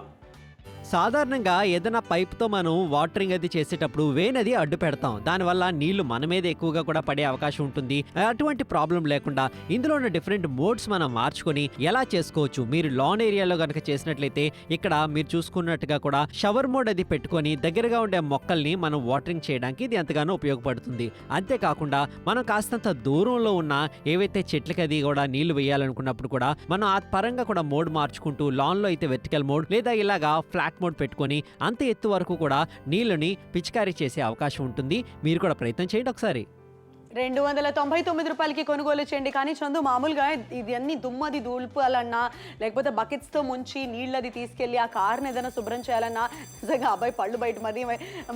సాధారణంగా ఏదైనా పైప్తో మనం వాటరింగ్ అది చేసేటప్పుడు వేనది అడ్డు పెడతాం. దానివల్ల నీళ్లు మన మీద ఎక్కువగా కూడా పడే అవకాశం ఉంటుంది. అటువంటి ప్రాబ్లం లేకుండా ఇందులో ఉన్న డిఫరెంట్ మోడ్స్ మనం మార్చుకొని ఎలా చేసుకోవచ్చు. మీరు లాన్ ఏరియాలో కనుక చేసినట్లయితే ఇక్కడ మీరు చూసుకున్నట్టుగా కూడా షవర్ మోడ్ అది పెట్టుకొని దగ్గరగా ఉండే మొక్కల్ని మనం వాటరింగ్ చేయడానికి ఇది ఎంతగానో ఉపయోగపడుతుంది. అంతేకాకుండా మనం కాస్తంత దూరంలో ఉన్న ఏవైతే చెట్లకి అది కూడా నీళ్లు వేయాలనుకున్నప్పుడు కూడా మనం ఆ పరంగా కూడా మోడ్ మార్చుకుంటూ లాన్లో అయితే వెర్టికల్ మోడ్ లేదా ఇలాగా ఫ్లాట్ మోడ్ పెట్టుకొని అంత ఎత్తు వరకు కూడా నీళ్ళని పిచికారీ చేసే అవకాశం ఉంటుంది. మీరు కూడా ప్రయత్నం చేయండి ఒకసారి. 299 రూపాయలకి కొనుగోలు చేయండి. కానీ చందు మామూలుగా ఇది అన్ని దుమ్మది దూల్పాలన్నా లేకపోతే బకెట్స్తో ముంచి నీళ్ళది తీసుకెళ్ళి ఆ కార్ని ఏదైనా శుభ్రం చేయాలన్నా నిజంగా అబ్బాయి పళ్ళు బయట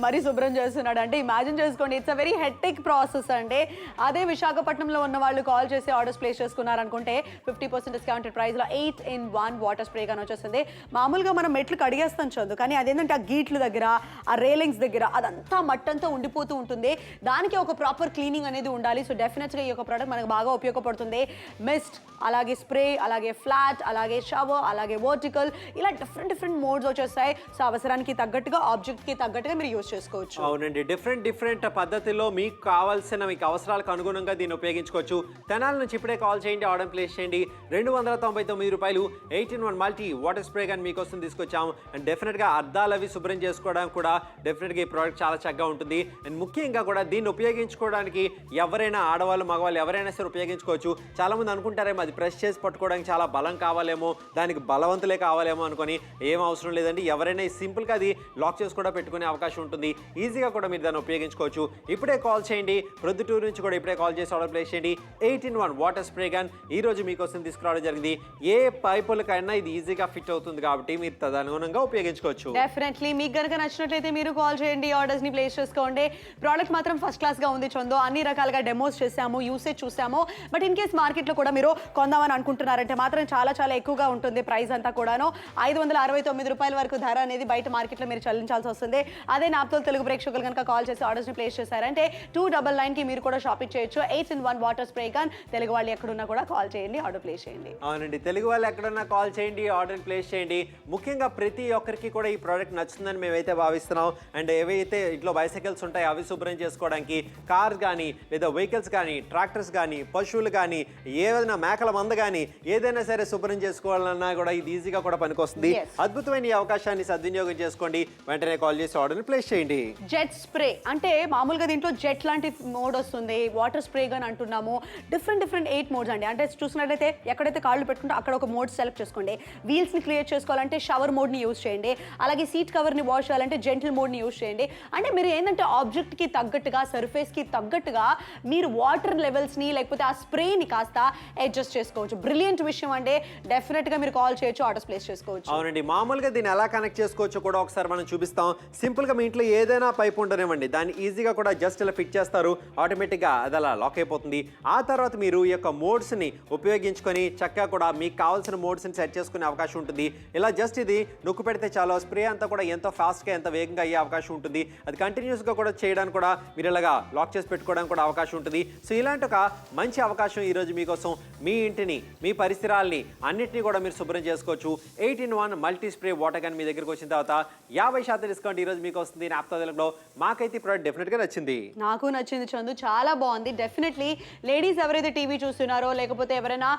మరీ శుభ్రం చేస్తున్నాడు అంటే ఇమాజిన్ చేసుకోండి. It's a very hectic process అండి. అదే విశాఖపట్నంలో ఉన్న వాళ్ళు కాల్ చేసి ఆర్డర్స్ ప్లేస్ చేసుకున్నారనుకుంటే 50% డిస్కౌంటెడ్ ప్రైస్లో 8-in-1 వాటర్ స్ప్రే గాని వచ్చేస్తుంది. మామూలుగా మనం మెట్లు కడిగేస్తాం చందు, కానీ అదేంటంటే ఆ గీట్ల దగ్గర, ఆ రేలింగ్స్ దగ్గర అదంతా మట్టంతా ఉండిపోతూ ఉంటుంది. దానికి ఒక ప్రాపర్ క్లీనింగ్ అనేది ఉండాలి. సో డెఫినెట్గా ఈ యొక్క ప్రోడక్ట్ మనకు బాగా ఉపయోగపడుతుంది. మిస్ట్, అలాగే స్ప్రే, అలాగే ఫ్లాట్, అలాగే షవర్, అలాగే వర్టికల్ ఇలా డిఫరెంట్ మోడ్స్ వచ్చేస్తాయి. సో అవసరానికి తగ్గట్టుగా, ఆబ్జెక్ట్కి తగ్గట్టుగా మీరు యూజ్ చేసుకోవచ్చు. అవునండి, డిఫరెంట్ పద్ధతిలో మీకు కావాల్సిన మీకు అవసరాలకు అనుగుణంగా దీన్ని ఉపయోగించుకోవచ్చు. తెనాల నుంచి ఇప్పుడే కాల్ చేయండి, ఆర్డర్ ప్లేస్ చేయండి. 299 రూపాయలు 8-in-1 multi water spray gun మీకోసం తీసుకొచ్చాము. అండ్ డెఫినెట్గా అద్దాలు అవి శుభ్రం చేసుకోవడానికి కూడా డెఫినెట్గా ఈ ప్రోడక్ట్ చాలా చక్కగా ఉంటుంది. అండ్ ముఖ్యంగా కూడా దీన్ని ఉపయోగించుకోవడానికి ఎవరైనా ఆడవాళ్ళు మగవాళ్ళు ఎవరైనా సరే ఉపయోగించుకోవచ్చు. చాలామంది అనుకుంటారేమో అది ప్రెస్ చేసి పట్టుకోవడానికి చాలా బలం కావాలేమో, దానికి బలవంతులే కావాలేమో అనుకొని ఏం అవసరం లేదండి. ఎవరైనా సింపుల్గా అది లాక్ చేసి కూడా పెట్టుకునే అవకాశం ఉంటుంది. ఈజీగా కూడా మీరు దాన్ని ఉపయోగించుకోవచ్చు. ఇప్పుడే కాల్ చేయండి, ప్రొద్దుటూరు నుంచి కూడా ఇప్పుడే కాల్ చేసి ఆర్డర్ ప్లేస్ చేయండి. 8-in-1 వాటర్ స్ప్రే గన్ ఈరోజు మీకోసం తీసుకురావడం జరిగింది. ఏ పైపులకైనా ఇది ఈజీగా ఫిట్ అవుతుంది కాబట్టి మీరు తదనుగుణంగా ఉపయోగించుకోవచ్చు. డెఫినెట్లీ మీకు కనుక నచ్చినట్లయితే మీరు కాల్ చేయండి, ఆర్డర్స్ని ప్లేస్ చేసుకోండి. ప్రోడక్ట్ మాత్రం ఫస్ట్ క్లాస్గా ఉంది చందో. అన్ని రకాలుగా డెమోస్ చేసాము, యూసేజ్ చూసాము. బట్ ఇన్ కేస్ మార్కెట్లో కూడా మీరు కొందామని అనుకుంటున్నారంటే మాత్రం చాలా ఎక్కువగా ఉంటుంది. ప్రైస్ అంతా కూడాను 569 రూపాయల వరకు ధర అనేది బయట మార్కెట్లో మీరు చెల్లించాల్సి వస్తుంది. అదే నాప్తో తెలుగు ప్రేక్షకులు కనుక కాల్ చేసి ఆర్డర్స్ని ప్లేస్ చేశారంటే 299కి మీరు కూడా షాపింగ్ చేయొచ్చు. 8-in-1 water spray gun. Telugu వాళ్ళు ఎక్కడున్నా కూడా కాల్ చేయండి, ఆర్డర్ ప్లేస్ చేయండి. అవునండి, తెలుగు వాళ్ళు ఎక్కడున్నా కాల్ చేయండి, ఆర్డర్ ప్లేస్ చేయండి. ముఖ్యంగా ప్రతి ఒక్కరికి కూడా ఈ ప్రోడక్ట్ నచ్చుతుందని మేమైతే భావిస్తున్నాం. అండ్ ఏవైతే ఇంట్లో బైసైకిల్స్ ఉంటాయో అవి శుభ్రం చేసుకోవడానికి, కార్స్ కానీ లేదా వెహికల్స్ కానీ, ట్రాక్టర్స్ కానీ, పశువులు కానీ, ఏదైనా మేకల మంద కానీ ఏదైనా సరే శుభ్రం చేసుకోవాలన్నా కూడా ఇది ఈజీగా కూడా పనికొస్తుంది. అద్భుతమైన ఈ అవకాశాన్ని సద్వినియోగం చేసుకోండి. వెంటనే కాల్ చేసి ఆర్డర్ని ప్లేస్ చేయండి. జెట్ స్ప్రే అంటే మామూలుగా దీంట్లో జెట్ లాంటి మోడ్ వస్తుంది. వాటర్ స్ప్రే గన్ అంటున్నాము. డిఫరెంట్ 8 మోడ్స్ అండి. అంటే చూసినట్లయితే ఎక్కడైతే కాళ్ళు పెట్టుకుంటే అక్కడ ఒక మోడ్ సెలెక్ట్ చేసుకోండి. వీల్స్ని క్రియేట్ చేసుకోవాలంటే షవర్ మోడ్ని యూజ్ చేయండి. అలాగే సీట్ కవర్ని వాష్ చేయాలంటే జెంటిల్ మోడ్ని యూజ్ చేయండి. అంటే మీరు ఏంటంటే ఆబ్జెక్ట్కి తగ్గట్టుగా, సర్ఫేస్కి తగ్గట్టుగా మీరు వాటర్ లెవెల్స్ని లేకపోతే ఆ స్ప్రేని కాస్త అడ్జస్ట్ చేసుకోవచ్చు. బ్రిలియంట్ విషయం అంటే డెఫినెట్గా మీరు కాల్ చేయొచ్చు, ఆర్డర్స్ ప్లేస్ చేసుకోవచ్చు. అవునండి, మామూలుగా దీన్ని ఎలా కనెక్ట్ చేసుకోవచ్చో కూడా ఒకసారి మనం చూపిస్తాం. సింపుల్గా మీ ఇంట్లో ఏదైనా పైప్ ఉండనివ్వండి, దాన్ని ఈజీగా కూడా జస్ట్ ఇలా ఫిట్ చేస్తారు. ఆటోమేటిక్గా అది అలా లాక్ అయిపోతుంది. ఆ తర్వాత మీరు ఈ యొక్క మోడ్స్ని ఉపయోగించుకొని చక్కగా కూడా మీకు కావాల్సిన మోడ్స్ని సెట్ చేసుకునే అవకాశం ఉంటుంది. ఇలా జస్ట్ ఇది నొక్కు పెడితే చాలా స్ప్రే అంతా కూడా ఎంతో ఫాస్ట్గా, ఎంత వేగంగా అయ్యే అవకాశం ఉంటుంది. అది కంటిన్యూస్గా కూడా చేయడానికి కూడా మీరు ఇలాగా లాక్ చేసి పెట్టుకోవడానికి కూడా అవకాశం ఉంటుంది. సో ఇలాంటి ఒక మంచి అవకాశం ఈరోజు మీకోసం మీ ఇంటిని మీ పరిసరాల్ని అన్నింటినీ కూడా మీరు శుభ్రం చేసుకోవచ్చు. 8-in-1 multi spray water gun మీ దగ్గరికి వచ్చిన తర్వాత 50% డిస్కౌంట్ ఈరోజు మీకు వస్తుంది. నాప్తో తెలుగులో మాకైతే ఈ ప్రోడక్ట్ డెఫినెట్గా నచ్చింది. నాకు నచ్చింది చందు, చాలా బాగుంది. డెఫినెట్లీ లేడీస్ ఎవరైతే టీవీ చూస్తున్నారో లేకపోతే ఎవరైనా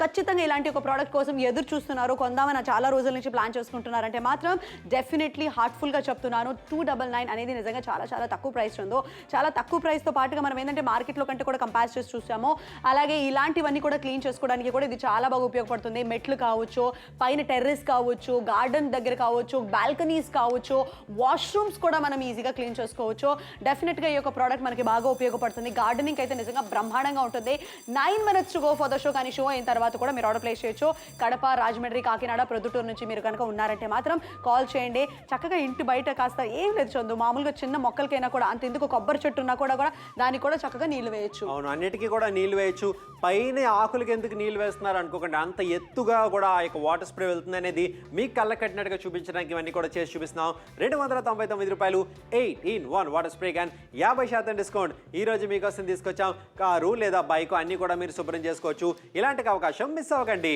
ఖచ్చితంగా ఇలాంటి ఒక ప్రోడక్ట్ కోసం ఎదురు చూస్తున్నారో, కొందామని చాలా రోజుల నుంచి ప్లాన్ చేసుకుంటున్నారంటే మాత్రం డెఫినెట్లీ హార్ట్ఫుల్గా చెప్తున్నాను. 299 అనేది నిజంగా చాలా చాలా తక్కువ ప్రైస్ ఉందో. చాలా తక్కువ ప్రైస్తో పాటుగా మనం ఏంటంటే మార్కెట్లో కంటే కూడా కంపేర్ చేసి చూసాము. అలాగే ఇలాంటివన్నీ కూడా క్లీన్ చేసుకోవడానికి కూడా ఇది చాలా బాగా ఉపయోగపడుతుంది. మెట్లు కావచ్చు, పైన టెర్రస్ కావచ్చు, గార్డెన్ దగ్గర కావచ్చు, బాల్కనీస్ కావచ్చు, వాష్రూమ్స్ కూడా మనం ఈజీగా క్లీన్ చేసుకోవచ్చు. డెఫినెట్గా ఈ యొక్క ప్రోడక్ట్ మనకి బాగా ఉపయోగపడుతుంది. గార్డెనింగ్ అయితే నిజంగా బ్రహ్మాండంగా ఉంటుంది. 9 minutes to go for the show. కానీ షో అయిన తర్వాత కూడా మీరు ఆర్డర్ ప్లేస్ చేయొచ్చు. కడప, రాజమండ్రి, కాకినాడ, ప్రొద్దుటూరు నుంచి మీరు కనుక ఉన్నారంటే మాత్రం కాల్ చేయండి. చక్కగా ఇంటి బయట కాస్త ఏం లేదు చందు, మామూలుగా చిన్న మొక్కలకైనా కూడా అంత ఎందుకు కొబ్బరి చెట్టు ఉన్నా కూడా దానికి కూడా చక్కగా నీళ్లు వేయచ్చు. అవును, అన్నిటికీ కూడా నీళ్లు వేయచ్చు. పైన ఆకులకి ఎందుకు నీళ్లు వేస్తున్నారు అనుకోకండి, అంత ఎత్తుగా కూడా ఆ యొక్క వాటర్ స్ప్రే వెళ్తుంది అనేది మీకు కళ్ళ కట్టినట్టుగా చూపించడానికి ఇవన్నీ కూడా చేసి చూపిస్తున్నాం. 299 రూపాయలు 8-in-1 water spray gun, 50% discount ఈ రోజు మీకోసం తీసుకొచ్చాం. కారు లేదా బైక్ అన్ని కూడా మీరు శుభ్రం చేసుకోవచ్చు. ఇలాంటి అవకాశం మిస్ అవ్వకండి.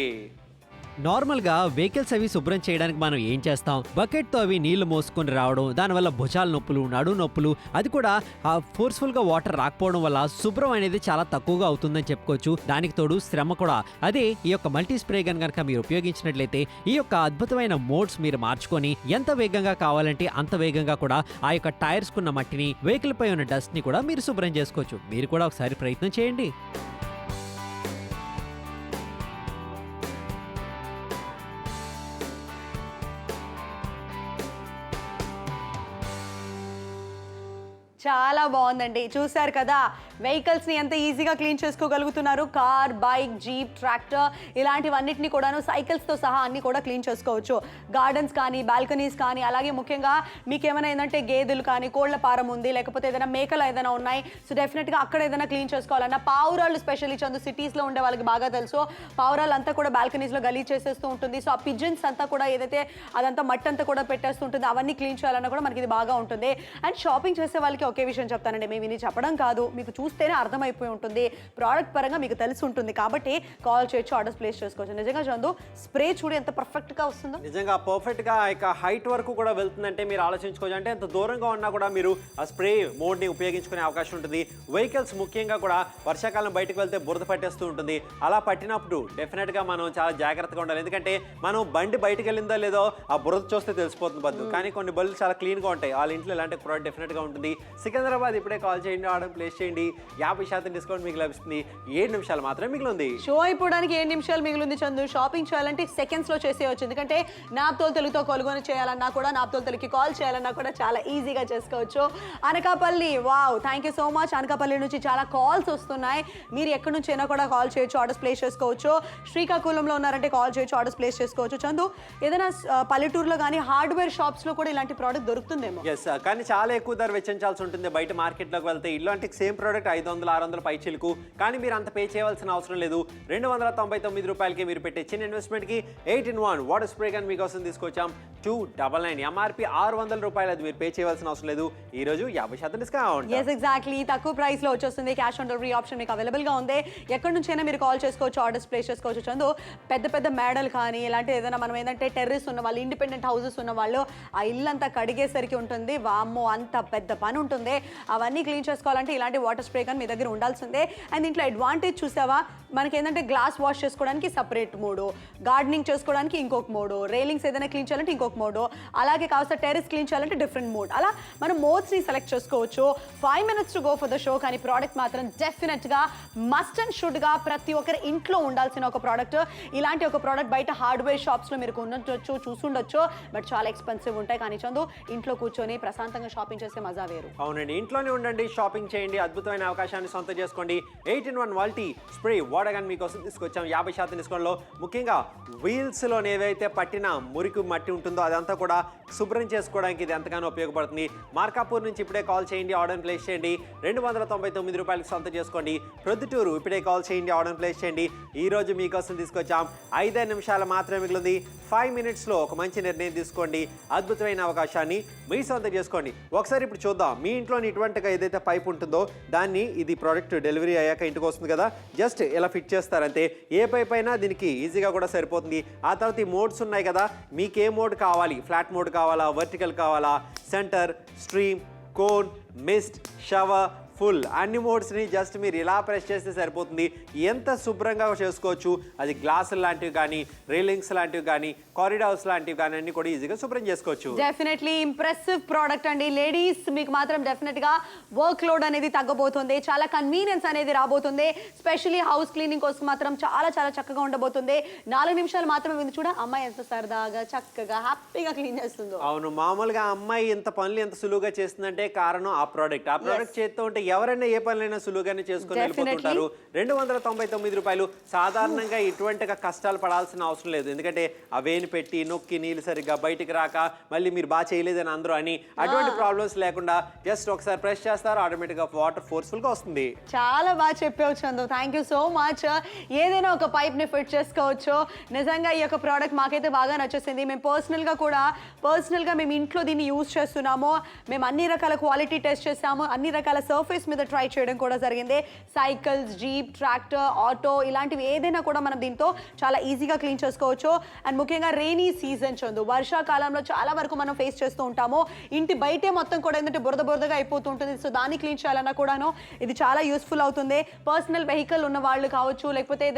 నార్మల్గా వెహికల్స్ అవి శుభ్రం చేయడానికి మనం ఏం చేస్తాం, బకెట్తో అవి నీళ్లు మోసుకొని రావడం, దానివల్ల భుజాల నొప్పులు, నడు నొప్పులు, అది కూడా ఫోర్స్ఫుల్గా వాటర్ రాకపోవడం వల్ల శుభ్రం అనేది చాలా తక్కువగా అవుతుందని చెప్పుకోవచ్చు. దానికి తోడు శ్రమ కూడా. అదే ఈ యొక్క మల్టీ స్ప్రే గన్ కనుక మీరు ఉపయోగించినట్లయితే ఈ యొక్క అద్భుతమైన మోడ్స్ మీరు మార్చుకొని ఎంత వేగంగా కావాలంటే అంత వేగంగా కూడా ఆ యొక్క టైర్స్ కున్న మట్టిని, వెహికల్ పై ఉన్న డస్ట్ ని కూడా మీరు శుభ్రం చేసుకోవచ్చు. మీరు కూడా ఒకసారి ప్రయత్నం చేయండి. చాలా బాగుందండి. చూశారు కదా వెహికల్స్ని ఎంత ఈజీగా క్లీన్ చేసుకోగలుగుతున్నారు. కార్, బైక్, జీప్, ట్రాక్టర్ ఇలాంటివన్నిటిని కూడాను సైకిల్స్తో సహా అన్ని కూడా క్లీన్ చేసుకోవచ్చు. గార్డెన్స్ కానీ, బాల్కనీస్ కానీ, అలాగే ముఖ్యంగా మీకు ఏమైనా ఏంటంటే గేదెలు కానీ, కోళ్ల ఫారం ఉంది, లేకపోతే ఏదైనా మేకలు ఏదైనా ఉన్నాయి, సో డెఫినెట్గా అక్కడ ఏదైనా క్లీన్ చేసుకోవాలన్నా, పావురాళ్ళు స్పెషల్లీ చందు సిటీస్లో ఉండే వాళ్ళకి బాగా తెలుసు, పావురాలు అంతా కూడా బాల్కనీస్లో గలీజ్ చేసేస్తూ ఉంటుంది. సో ఆ పిజన్స్ అంతా కూడా ఏదైతే అదంతా మట్టి అంతా కూడా పెట్టేస్తూ ఉంటుంది, అవన్నీ క్లీన్ చేయాలన్నా కూడా మనకి ఇది బాగా ఉంటుంది. అండ్ షాపింగ్ చేసే వాళ్ళకి ఒకే విషయం చెప్తానండి, మేము ఇది చెప్పడం కాదు, మీకు చూస్తేనే అర్థమైపోయి ఉంటుంది, ప్రోడక్ట్ పరంగా మీకు తెలిసి ఉంటుంది. కాబట్టి కాల్ చేయొచ్చు, ఆర్డర్స్ ప్లేస్ చేసుకోవచ్చు. నిజంగా చందు స్ప్రే చూడు ఎంత పర్ఫెక్ట్గా వస్తుందో. నిజంగా పర్ఫెక్ట్గా ఇక హైట్ వరకు కూడా వెళ్తుందంటే మీరు ఆలోచించుకోవచ్చు. అంటే ఎంత దూరంగా ఉన్నా కూడా మీరు ఆ స్ప్రే మోడ్ని ఉపయోగించుకునే అవకాశం ఉంటుంది. వెహికల్స్ ముఖ్యంగా కూడా వర్షాకాలం బయటకు వెళ్తే బురద పట్టేస్తూ ఉంటుంది. అలా పట్టినప్పుడు డెఫినెట్గా మనం చాలా జాగ్రత్తగా ఉండాలి. ఎందుకంటే మనం బండి బయటకు వెళ్ళిందో లేదో ఆ బురద చూస్తే తెలిసిపోతుంది బద్దు. కానీ కొన్ని బళ్ళు చాలా క్లీన్గా ఉంటాయి. వాళ్ళ ఇంట్లో ఇలాంటి ప్రోడక్ట్ డెఫినెట్గా ఉంటుంది. సికింద్రాబాద్ ఇప్పుడే కాల్ చేయండి, ఆర్డర్ ప్లేస్ చేయండి. 50% డిస్కౌంట్ మీకు లభిస్తుంది. 7 నిమిషాలు మాత్రమే మిగిలింది. షో అయిపోవడానికి 7 నిమిషాలు మిగిలింది చందు. షాపింగ్ చేయాలంటే సెకండ్స్లో చేసేయచ్చు. ఎందుకంటే నాప్తోల్ తెలుగుతో కొనుగోలు చేయాలన్నా కూడా, నాప్తోల్ తెలుగుకి కాల్ చేయాలన్నా కూడా చాలా ఈజీగా చేసుకోవచ్చు. Anakapalli, wow, thank you so much. Anakapalli నుంచి చాలా కాల్స్ వస్తున్నాయి. మీరు ఎక్కడి నుంచి అయినా కూడా కాల్ చేయొచ్చు, ఆర్డర్స్ ప్లేస్ చేసుకోవచ్చు. శ్రీకాకుళంలో ఉన్నారంటే కాల్ చేయొచ్చు, ఆర్డర్స్ ప్లేస్ చేసుకోవచ్చు. చందు, ఏదైనా పల్లెటూరులో కానీ హార్డ్వేర్ షాప్స్లో కూడా ఇలాంటి ప్రోడక్ట్ దొరుకుతుందేమో. ఎస్, కానీ చాలా ఎక్కువ ధర వెచ్చించాల్సి ఉంటుంది. బయట మార్కెట్లోకి వెళ్తే ఇలాంటి సేమ్ ప్రోడక్ట్ 500-600 పై చిలుకు, కానీ మీరు అంత పే చేయవలసిన అవసరం లేదు. 299 రూపాయలకి మీరు పెట్టే చిన్న ఇన్వెస్ట్మెంట్కి 8-in-1 వాటర్ స్ప్రే గన్ మీకోసం తీసుకొచ్చాం. 299 ఎంఆర్పి 600 రూపాయలు. అది మీరు పే చేయవలసిన అవసరం లేదు. ఈ రోజు 50% డిస్కౌంట్. Yes, exactly. తక్కువ ప్రైస్ లో వచ్చేస్తుంది. క్యాష్ ఆన్ డెలివరీ ఆప్షన్ మీకు అవైలబుల్ గా ఉంది. ఎక్కడి నుంచైనా మీరు కాల్ చేసుకోవచ్చు, ఆర్డర్స్ ప్లేస్ చేసుకోవచ్చు. చందు, పెద్ద పెద్ద మేడలు కానీ ఇలాంటి ఏదైనా మనం ఏంటంటే టెర్రస్ ఉన్న వాళ్ళు, ఇండిపెండెంట్ హౌసెస్ ఉన్న వాళ్ళు ఆ ఇల్లంతా కడిగేసరికి ఉంటుంది, వామ్మో అంత పెద్ద పని ఉంటుంది. అవన్నీ క్లీన్ చేసుకోవాలంటే ఇలాంటి వాటర్ స్ప్రే కానీ మీ దగ్గర ఉండాల్సిందే. అండ్ దీంట్లో అడ్వాంటేజ్ చూసావా, మనకి ఏంటంటే గ్లాస్ వాష్ చేసుకోవడానికి సపరేట్ మోడు, గార్డెనింగ్ చేసుకోవడానికి ఇంకొక మోడు, రైలింగ్స్ ఏదైనా క్లీన్ చేయాలంటే ఇంకొక మోడు, అలాగే కాస్త టెర్రస్ క్లీన్ చేయాలంటే డిఫరెంట్ మోడ్. అలా మనం మోడ్స్ని సెలెక్ట్ చేసుకోవచ్చు. 5 minutes to go for the show. కానీ ప్రోడక్ట్ మాత్రం డెఫినెట్గా మస్ట్ అండ్ షుడ్గా ప్రతి ఒక్కరి ఇంట్లో ఉండాల్సిన ఒక ప్రోడక్ట్. ఇలాంటి ఒక ప్రోడక్ట్ బయట హార్డ్వేర్ షాప్స్లో మీరు కొనొచ్చు, చూసుండొచ్చు, బట్ చాలా ఎక్స్పెన్సివ్ ఉంటాయి. కానీ చందు, ఇంట్లో కూర్చొని ప్రశాంతంగా షాపింగ్ చేసే మజా వేరు. అవునండి, ఇంట్లోనే ఉండండి, షాపింగ్ చేయండి, అద్భుతమైన అవకాశాన్ని సొంతం చేసుకోండి. 8-in-1 multi spray water gun మీకోసం తీసుకొచ్చాం 50% డిస్కౌంట్లో. ముఖ్యంగా వీల్స్లో ఏవైతే పట్టిన మురికి మట్టి ఉంటుందో అదంతా కూడా శుభ్రం చేసుకోవడానికి ఇది ఎంతగానో ఉపయోగపడుతుంది. మార్కాపూర్ నుంచి ఇప్పుడే కాల్ చేయండి, ఆర్డర్ ప్లేస్ చేయండి. 299 రూపాయలకి సొంతం చేసుకోండి. ప్రొద్దుటూరు ఇప్పుడే కాల్ చేయండి, ఆర్డర్ ప్లేస్ చేయండి. ఈ రోజు మీకోసం తీసుకొచ్చాం. 5 నిమిషాలు మాత్రమే మిగిలింది. 5 మినిట్స్లో ఒక మంచి నిర్ణయం తీసుకోండి. అద్భుతమైన అవకాశాన్ని మీ సొంతం చేసుకోండి. ఒకసారి ఇప్పుడు చూద్దాం, మీ ఇంట్లోని ఇటువంటిగా ఏదైతే పైప్ ఉంటుందో దాన్ని ఇది ప్రోడక్ట్ డెలివరీ అయ్యాక ఇంటికి వస్తుంది కదా, జస్ట్ ఇలా ఫిట్ చేస్తారంతే. ఏ పైప్ అయినా దీనికి ఈజీగా కూడా సరిపోతుంది. ఆ తర్వాత ఈ మోడ్స్ ఉన్నాయి కదా, మీకు ఏ మోడ్ కావాలి, ఫ్లాట్ మోడ్ కావాలా, వర్టికల్ కావాలా, centre, stream, cone, mist, shower, full, అన్ని మోడ్స్ని జస్ట్ మీరు ఇలా ప్రెస్ చేస్తే సరిపోతుంది. ఎంత శుభ్రంగా చేసుకోవచ్చు. అది గ్లాసులు లాంటివి కానీ, రైలింగ్స్ లాంటివి కానీ, కారిడార్స్ లాంటివి కానీ అన్ని కూడా ఈజీగా శుభ్రం చేసుకోవచ్చు. డెఫినెట్లీ ఇంప్రెసివ్ ప్రోడక్ట్ అండి. లేడీస్ మీకు మాత్రం డెఫినెట్గా వర్క్ లోడ్ అనేది తగ్గబోతుంది, చాలా కన్వీనియన్స్ అనేది రాబోతుంది. స్పెషల్లీ హౌస్ క్లీనింగ్ కోసం మాత్రం చాలా చాలా చక్కగా ఉండబోతుంది. 4 నిమిషాలు మాత్రమే ఉంది. చూడ అమ్మాయి ఎంత సరదాగా చక్కగా హ్యాపీగా క్లీన్ చేస్తుందో. అవును, మామూలుగా అమ్మాయి ఇంత పనులు ఎంత సులువుగా చేస్తుందంటే కారణం ఆ ప్రోడక్ట్. ఆ ప్రోడక్ట్ చేస్తూ ఉంటే ఎవరైనా ఏ పనులైనా సులువుగానే చేసుకుని వెళ్ళిపోతుంటారు. 299 రూపాయలు. సాధారణంగా ఇటువంటిగా కష్టాలు పడాల్సిన అవసరం లేదు, ఎందుకంటే అవేని పెట్టి నొక్కి నీళ్ళు సరిగ్గా బయటికి రాక మళ్ళీ మీరు బాగా చేయలేదని అందరూ అని అటువంటి ప్రాబ్లమ్స్ లేకుండా జస్ట్ ఒకసారి ప్రెస్ చేస్తారు, ఆటోమేటిక్గా వాటర్ ఫోర్స్ఫుల్గా వస్తుంది. చాలా బాగా చెప్పావు Chandu, thank you so much. ఏదైనా ఒక పైప్ని ఫిట్ చేసుకోవచ్చు. నిజంగా ఈ యొక్క ప్రోడక్ట్ మాకైతే బాగా నచ్చేసింది. మేము పర్సనల్గా మేము ఇంట్లో దీన్ని యూజ్ చేస్తున్నాము. మేము అన్ని రకాల క్వాలిటీ టెస్ట్ చేసాము, అన్ని రకాల సర్ఫేస్ మీద ట్రై చేయడం కూడా జరిగింది. సైకిల్స్, జీప్, ట్రాక్టర్, ఆటో ఇలాంటివి ఏదైనా కూడా మనం దీంతో చాలా ఈజీగా క్లీన్ చేసుకోవచ్చు. అండ్ ముఖ్యంగా రెయినీ సీజన్ చందు, వర్షాకాలంలో చాలా వరకు మనం ఫేస్ చేస్తూ ఉంటాము. ఇంటి బయటే మొత్తం కూడా ఏంటంటే బురదగా అయిపోతూ ఉంటుంది. సో దాన్ని క్లీన్ చేయాలన్నా కూడాను ఇది చాలా యూస్ఫుల్ అవుతుంది. పర్సనల్ వెహికల్ ఉన్న వాళ్ళు కావచ్చు, లేకపోతే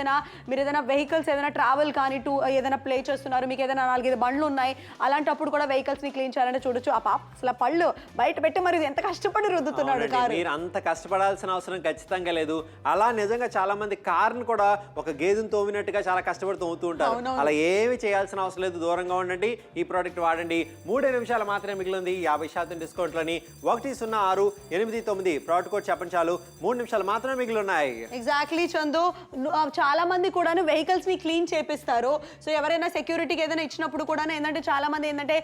మీరు ఏదైనా వెహికల్స్ ఏదైనా ట్రావెల్ కానీ ఏదైనా ప్లే చేస్తున్నారు, మీకు ఏదైనా 4-5 బండ్లు ఉన్నాయి, అలాంటప్పుడు కూడా వెహికల్స్ని క్లీన్ చేయాలంటే చూడొచ్చు. ఆ పాప అసలు పళ్ళు బయట పెట్టి మరి ఎంత కష్టపడి రుద్దుతున్నాడు కారు. అంత కష్టపడాల్సిన అవసరం ఖచ్చితంగా లేదు. అలా నిజంగా చాలా మంది కార్ని కూడా ఒక గేదెను తోమినట్టుగా చాలా కష్టపడి తోముతూ ఉంటారు. అలా ఏమి చేయాల్సిన అవసరం లేదు, దూరంగా ఉండండి, ఈ ప్రోడక్ట్ వాడండి. 3 నిమిషాలు మాత్రమే మిగిలింది 50% డిస్కౌంట్లని. 106899 ప్రోడక్ట్ కోడ్ చెప్పండి చాలు, 3 నిమిషాలు మాత్రమే మిగిలి ఉన్నాయి. ఎగ్జాక్ట్లీ చందు, చాలా మంది కూడా వెహికల్స్ ని క్లీన్ చేపిస్తారు. సో ఎవరైనా సెక్యూరిటీకి ఏదైనా ఇచ్చినప్పుడు కూడా ఏంటంటే చాలా మంది ఏంటంటే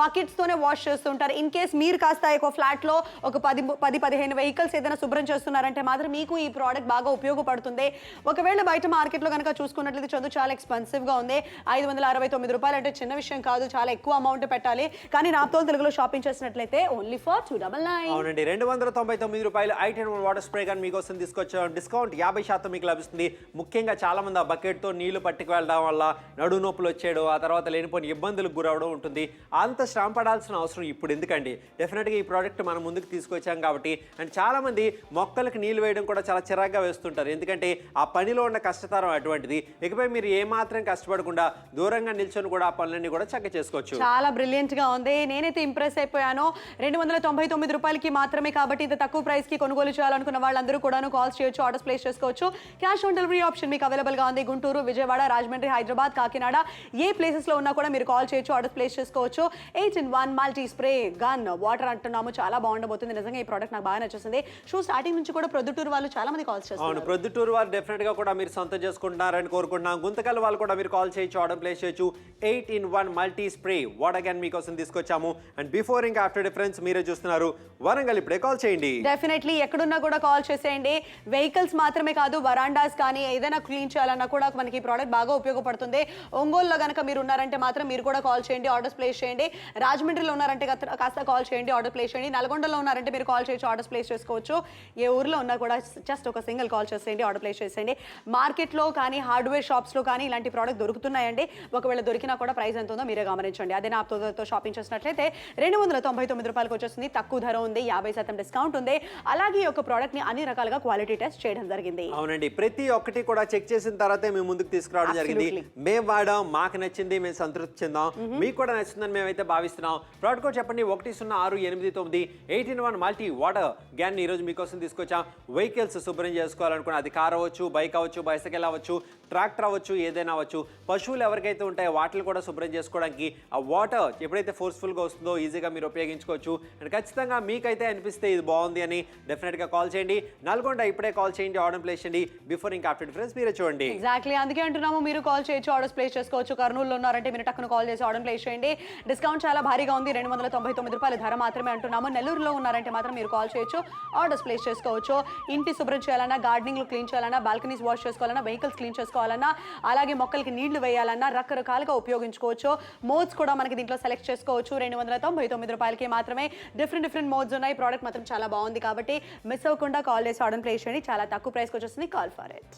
బకెట్స్ తోనే వాష్ చేస్తుంటారు. ఇన్ కేస్ మీరు కాస్త ఒక ఫ్లాట్ లో ఒక 10-15 వెహికల్స్ ఏదైనా శుభ్రం చేస్తున్నారంటే మాత్రం మీకు ఈ ప్రోడక్ట్ బాగా ఉపయోగపడుతుంది. ఒకవేళ బయట మార్కెట్లో కనుక చూసుకున్నట్లయితే చందు చాలా ఎక్స్పెన్సివ్ గా ఉంది. 569 రూపాయలు అంటే చిన్న విషయం కాదు, చాలా ఎక్కువ అమౌంట్ పెట్టాలి. కానీ నాప్తోల్ తెలుగులో షాపింగ్ చేసినట్లయితే ఓన్లీ ఫర్ 299. అవునండి, 299 రూపాయలు ఐటెన్ వాటర్ స్ప్రే కానీ మీకోసం తీసుకొచ్చాం. డిస్కౌంట్ 50% మీకు లభిస్తుంది. ముఖ్యంగా చాలా మంది ఆ బకెట్ తో నీళ్లు పట్టుకు వెళ్ళడం వల్ల నడు నొప్పులు వచ్చేయడం, ఆ తర్వాత లేనిపోయిన ఇబ్బందులకు గురవడం ఉంటుంది. అంత శ్రమ పడాల్సిన అవసరం ఇప్పుడు ఎందుకండి. డెఫినెట్గా ఈ ప్రోడక్ట్ మనం ముందుకు తీసుకొచ్చాం కాబట్టి. అండ్ చాలా మంది మొక్కలకు నీళ్లు వేయడం కూడా చాలా చిరాగ్గా వేస్తుంటారు, ఎందుకంటే ఆ పనిలో ఉన్న కష్టతరం అటువంటిది. ఇకపై మీరు ఏమాత్రం కష్టపడకుండా దూరంగా నిల్చొని కూడా ఆ పనులన్నీ కూడా చక్కగా చేసుకోవచ్చు. చాలా బ్రిలియంట్ గా ఉంది. నేనైతే ఇంప్రెస్ అయిపోయాను. 299 రూపాయలకి మాత్రమే కాబట్టి ఇంత తక్కువ ప్రైస్ కి కొనుగోలు చేయాలనుకున్న వాళ్ళందరూ కూడా కాల్స్ చేయొచ్చు, ఆర్డర్స్ ప్లేస్ చేసుకోవచ్చు. క్యాష్ ఆన్ డెలివరీ ఆప్షన్ మీకు అవైలబుల్ గా ఉంది. గుంటూరు, విజయవాడ, రాజమండ్రి, హైదరాబాద్, కాకినాడ ఏ ప్లేసెస్ లో ఉన్నా కూడా మీరు కాల్ చేయొచ్చు, ఆర్డర్స్ ప్లేస్ చేసుకోవచ్చు. 8-in-1 multi spray gun water అంటున్నాము, చాలా బాగుండబోతుంది. నిజంగా ఈ ప్రోడక్ట్ నాకు బాగా నచ్చేసింది. షూ స్టార్టింగ్ నుంచి కూడా ప్రొద్దుటూరు వాళ్ళు చాలా మంది కాల్స్ చేస్తారు. అవును, ప్రొద్దుటూరు వాళ్ళు డెఫినెట్ గా కూడా మీరు సొంతం చేసుకుంటున్నారని కోరుకుంటున్నాం. గుంతకల్ వాళ్ళు కూడా మీరు కాల్ చేయొచ్చు, ఆర్డర్ ప్లేస్ చేయొచ్చు. 8-in-1 multi spray water gun మీకోసం తీసుకొచ్చాము. అండ్ బిఫోర్ ఇంకా ఆఫ్టర్ డిఫరెన్స్ మీరే చూస్తున్నారు. వరంగల్ ఇప్పుడే కాల్ చేయండి. డెఫినెట్లీ ఎక్కడున్నా కూడా కాల్ చేసేయండి. వెహికల్స్ మాత్రమే కాదు, వరాండాస్ కానీ ఏదైనా క్లీన్ చేయాలన్నా కూడా మనకి ఈ ప్రోడక్ట్ బాగా ఉపయోగపడుతుంది. ఒంగోలులో కనుక మీరు ఉన్నారంటే మాత్రం మీరు కూడా కాల్ చేయండి, ఆర్డర్స్ ప్లేస్ చేయండి. రాజమండ్రిలో ఉన్నారంటే కాస్త కాల్ చేయండి, ఆర్డర్ ప్లేస్ చేయండి. నల్గొండలో ఉన్నారంటే మీరు కాల్ చేయొచ్చు, ఆర్డర్స్ ప్లేస్ చేసుకోవచ్చు. ఏ ఊర్లో ఉన్నా కూడా జస్ట్ ఒక సింగిల్ కాల్ చేసేయండి, ఆర్డర్ ప్లేస్ చేసేయండి. మార్కెట్లో కానీ హార్డ్వేర్ షాప్స్లో కానీ ఇలాంటి ప్రోడక్ట్ దొరుకుతున్నాయండి. ఒకవేళ దొరికినా కూడా ప్రైస్ ఎంత ఉందో మీరే గమనించండి. అదే నాప్తోతో షాపింగ్ చేసినట్లయితే 299 రూపాయలకు వచ్చేస్తుంది. తక్కువ ధర ఉంది, 50% డిస్కౌంట్ ఉంది. అలాగే ఈ యొక్క ప్రోడక్ట్ ని అన్ని రకాలుగా క్వాలిటీ టెస్ట్ చేయడం జరిగింది. అవునండి, ప్రతి ఒక్కటి కూడా చెక్ చేసిన తర్వాతే మేము ముందుకు తీసుకురావడం జరిగింది. మేము వాడాం, మాకు నచ్చింది, మేము సంతృప్తి చెందాం, మీకు కూడా నచ్చిందని మేమైతే భావిస్తున్నాం. ప్రోడక్ట్ కోడ్ చెప్పండి 106889. 8-in-1 మల్టీ వాటర్ గ్యాన్ ఈ రోజు మీకోసం తీసుకొచ్చాం. వెహికల్స్ శుభ్రం చేసుకోవాలనుకున్న అది కార్ అవ్వచ్చు, బైక్ అవ్వచ్చు, బైసైకిల్ అవ్వచ్చు, ట్రాక్టర్ అవ్వచ్చు, ఏదైనా అవ్వచ్చు. పశువులు ఎవరికైతే ఉంటాయో వాటిని కూడా శుభ్రం చేసుకోవడానికి ఆ వాటర్ ఎప్పుడైతే ఫోర్స్ఫుల్గా వస్తుందో ఈజీగా మీరు ఉపయోగించుకోవచ్చు. అండ్ ఖచ్చితంగా మీకైతే అనిపిస్తే ఇది బాగుంది అని డెఫినెట్గా కాల్ చేయండి. నల్గొండ ఇప్పుడే కాల్ చేయండి, ఆర్డర్ ప్లేస్ చేయండి. బిఫోర్ ఇంకా ఆఫ్టర్ డిఫరెన్స్ మీరే చూడండి. ఎగ్జాక్ట్లీ అందుకే అంటున్నాము, మీరు కాల్ చేయొచ్చు, ఆర్డర్స్ ప్లేస్ చేసుకోవచ్చు. కర్నూలులో ఉన్నారంటే మీరు టక్కున కాల్ చేసి ఆర్డర్ ప్లేస్ చేయండి. డిస్కౌంట్ చాలా భారీగా ఉంది, 299 రూపాయల ధర మాత్రమే అంటున్నాము. నెల్లూరులో ఉన్నారంటే మాత్రం మీరు కాల్ చేయొచ్చు, ఆర్డర్స్ ప్లేస్ చేసుకోవచ్చు. ఇంటి శుభ్రం చేయాలన్నా, గార్డెనింగ్లో క్లీన్ చేయాలన్నా, బాల్కనీస్ వాష్ చేసుకోవాలన్నా, వెహికల్స్ క్లీన్ చేసుకోవాలన్నా, అలాగే మొక్కలకి నీళ్లు వేయాలన్నా రకరకాలుగా ఉపయోగించుకోవచ్చు. మోడ్స్ కూడా మనకి దీంట్లో సెలెక్ట్ చేసుకోవచ్చు. 299 రూపాయలకి మాత్రమే డిఫరెంట్ మోడ్స్ ఉన్నాయి. ప్రోడక్ట్ మాత్రం చాలా బాగుంది కాబట్టి మిస్ అవ్వకుండా కాల్ చేసి ఆర్డర్ ప్లేస్ చేయండి. చాలా తక్కువ ప్రైస్కి వచ్చేస్తుంది. Call for it.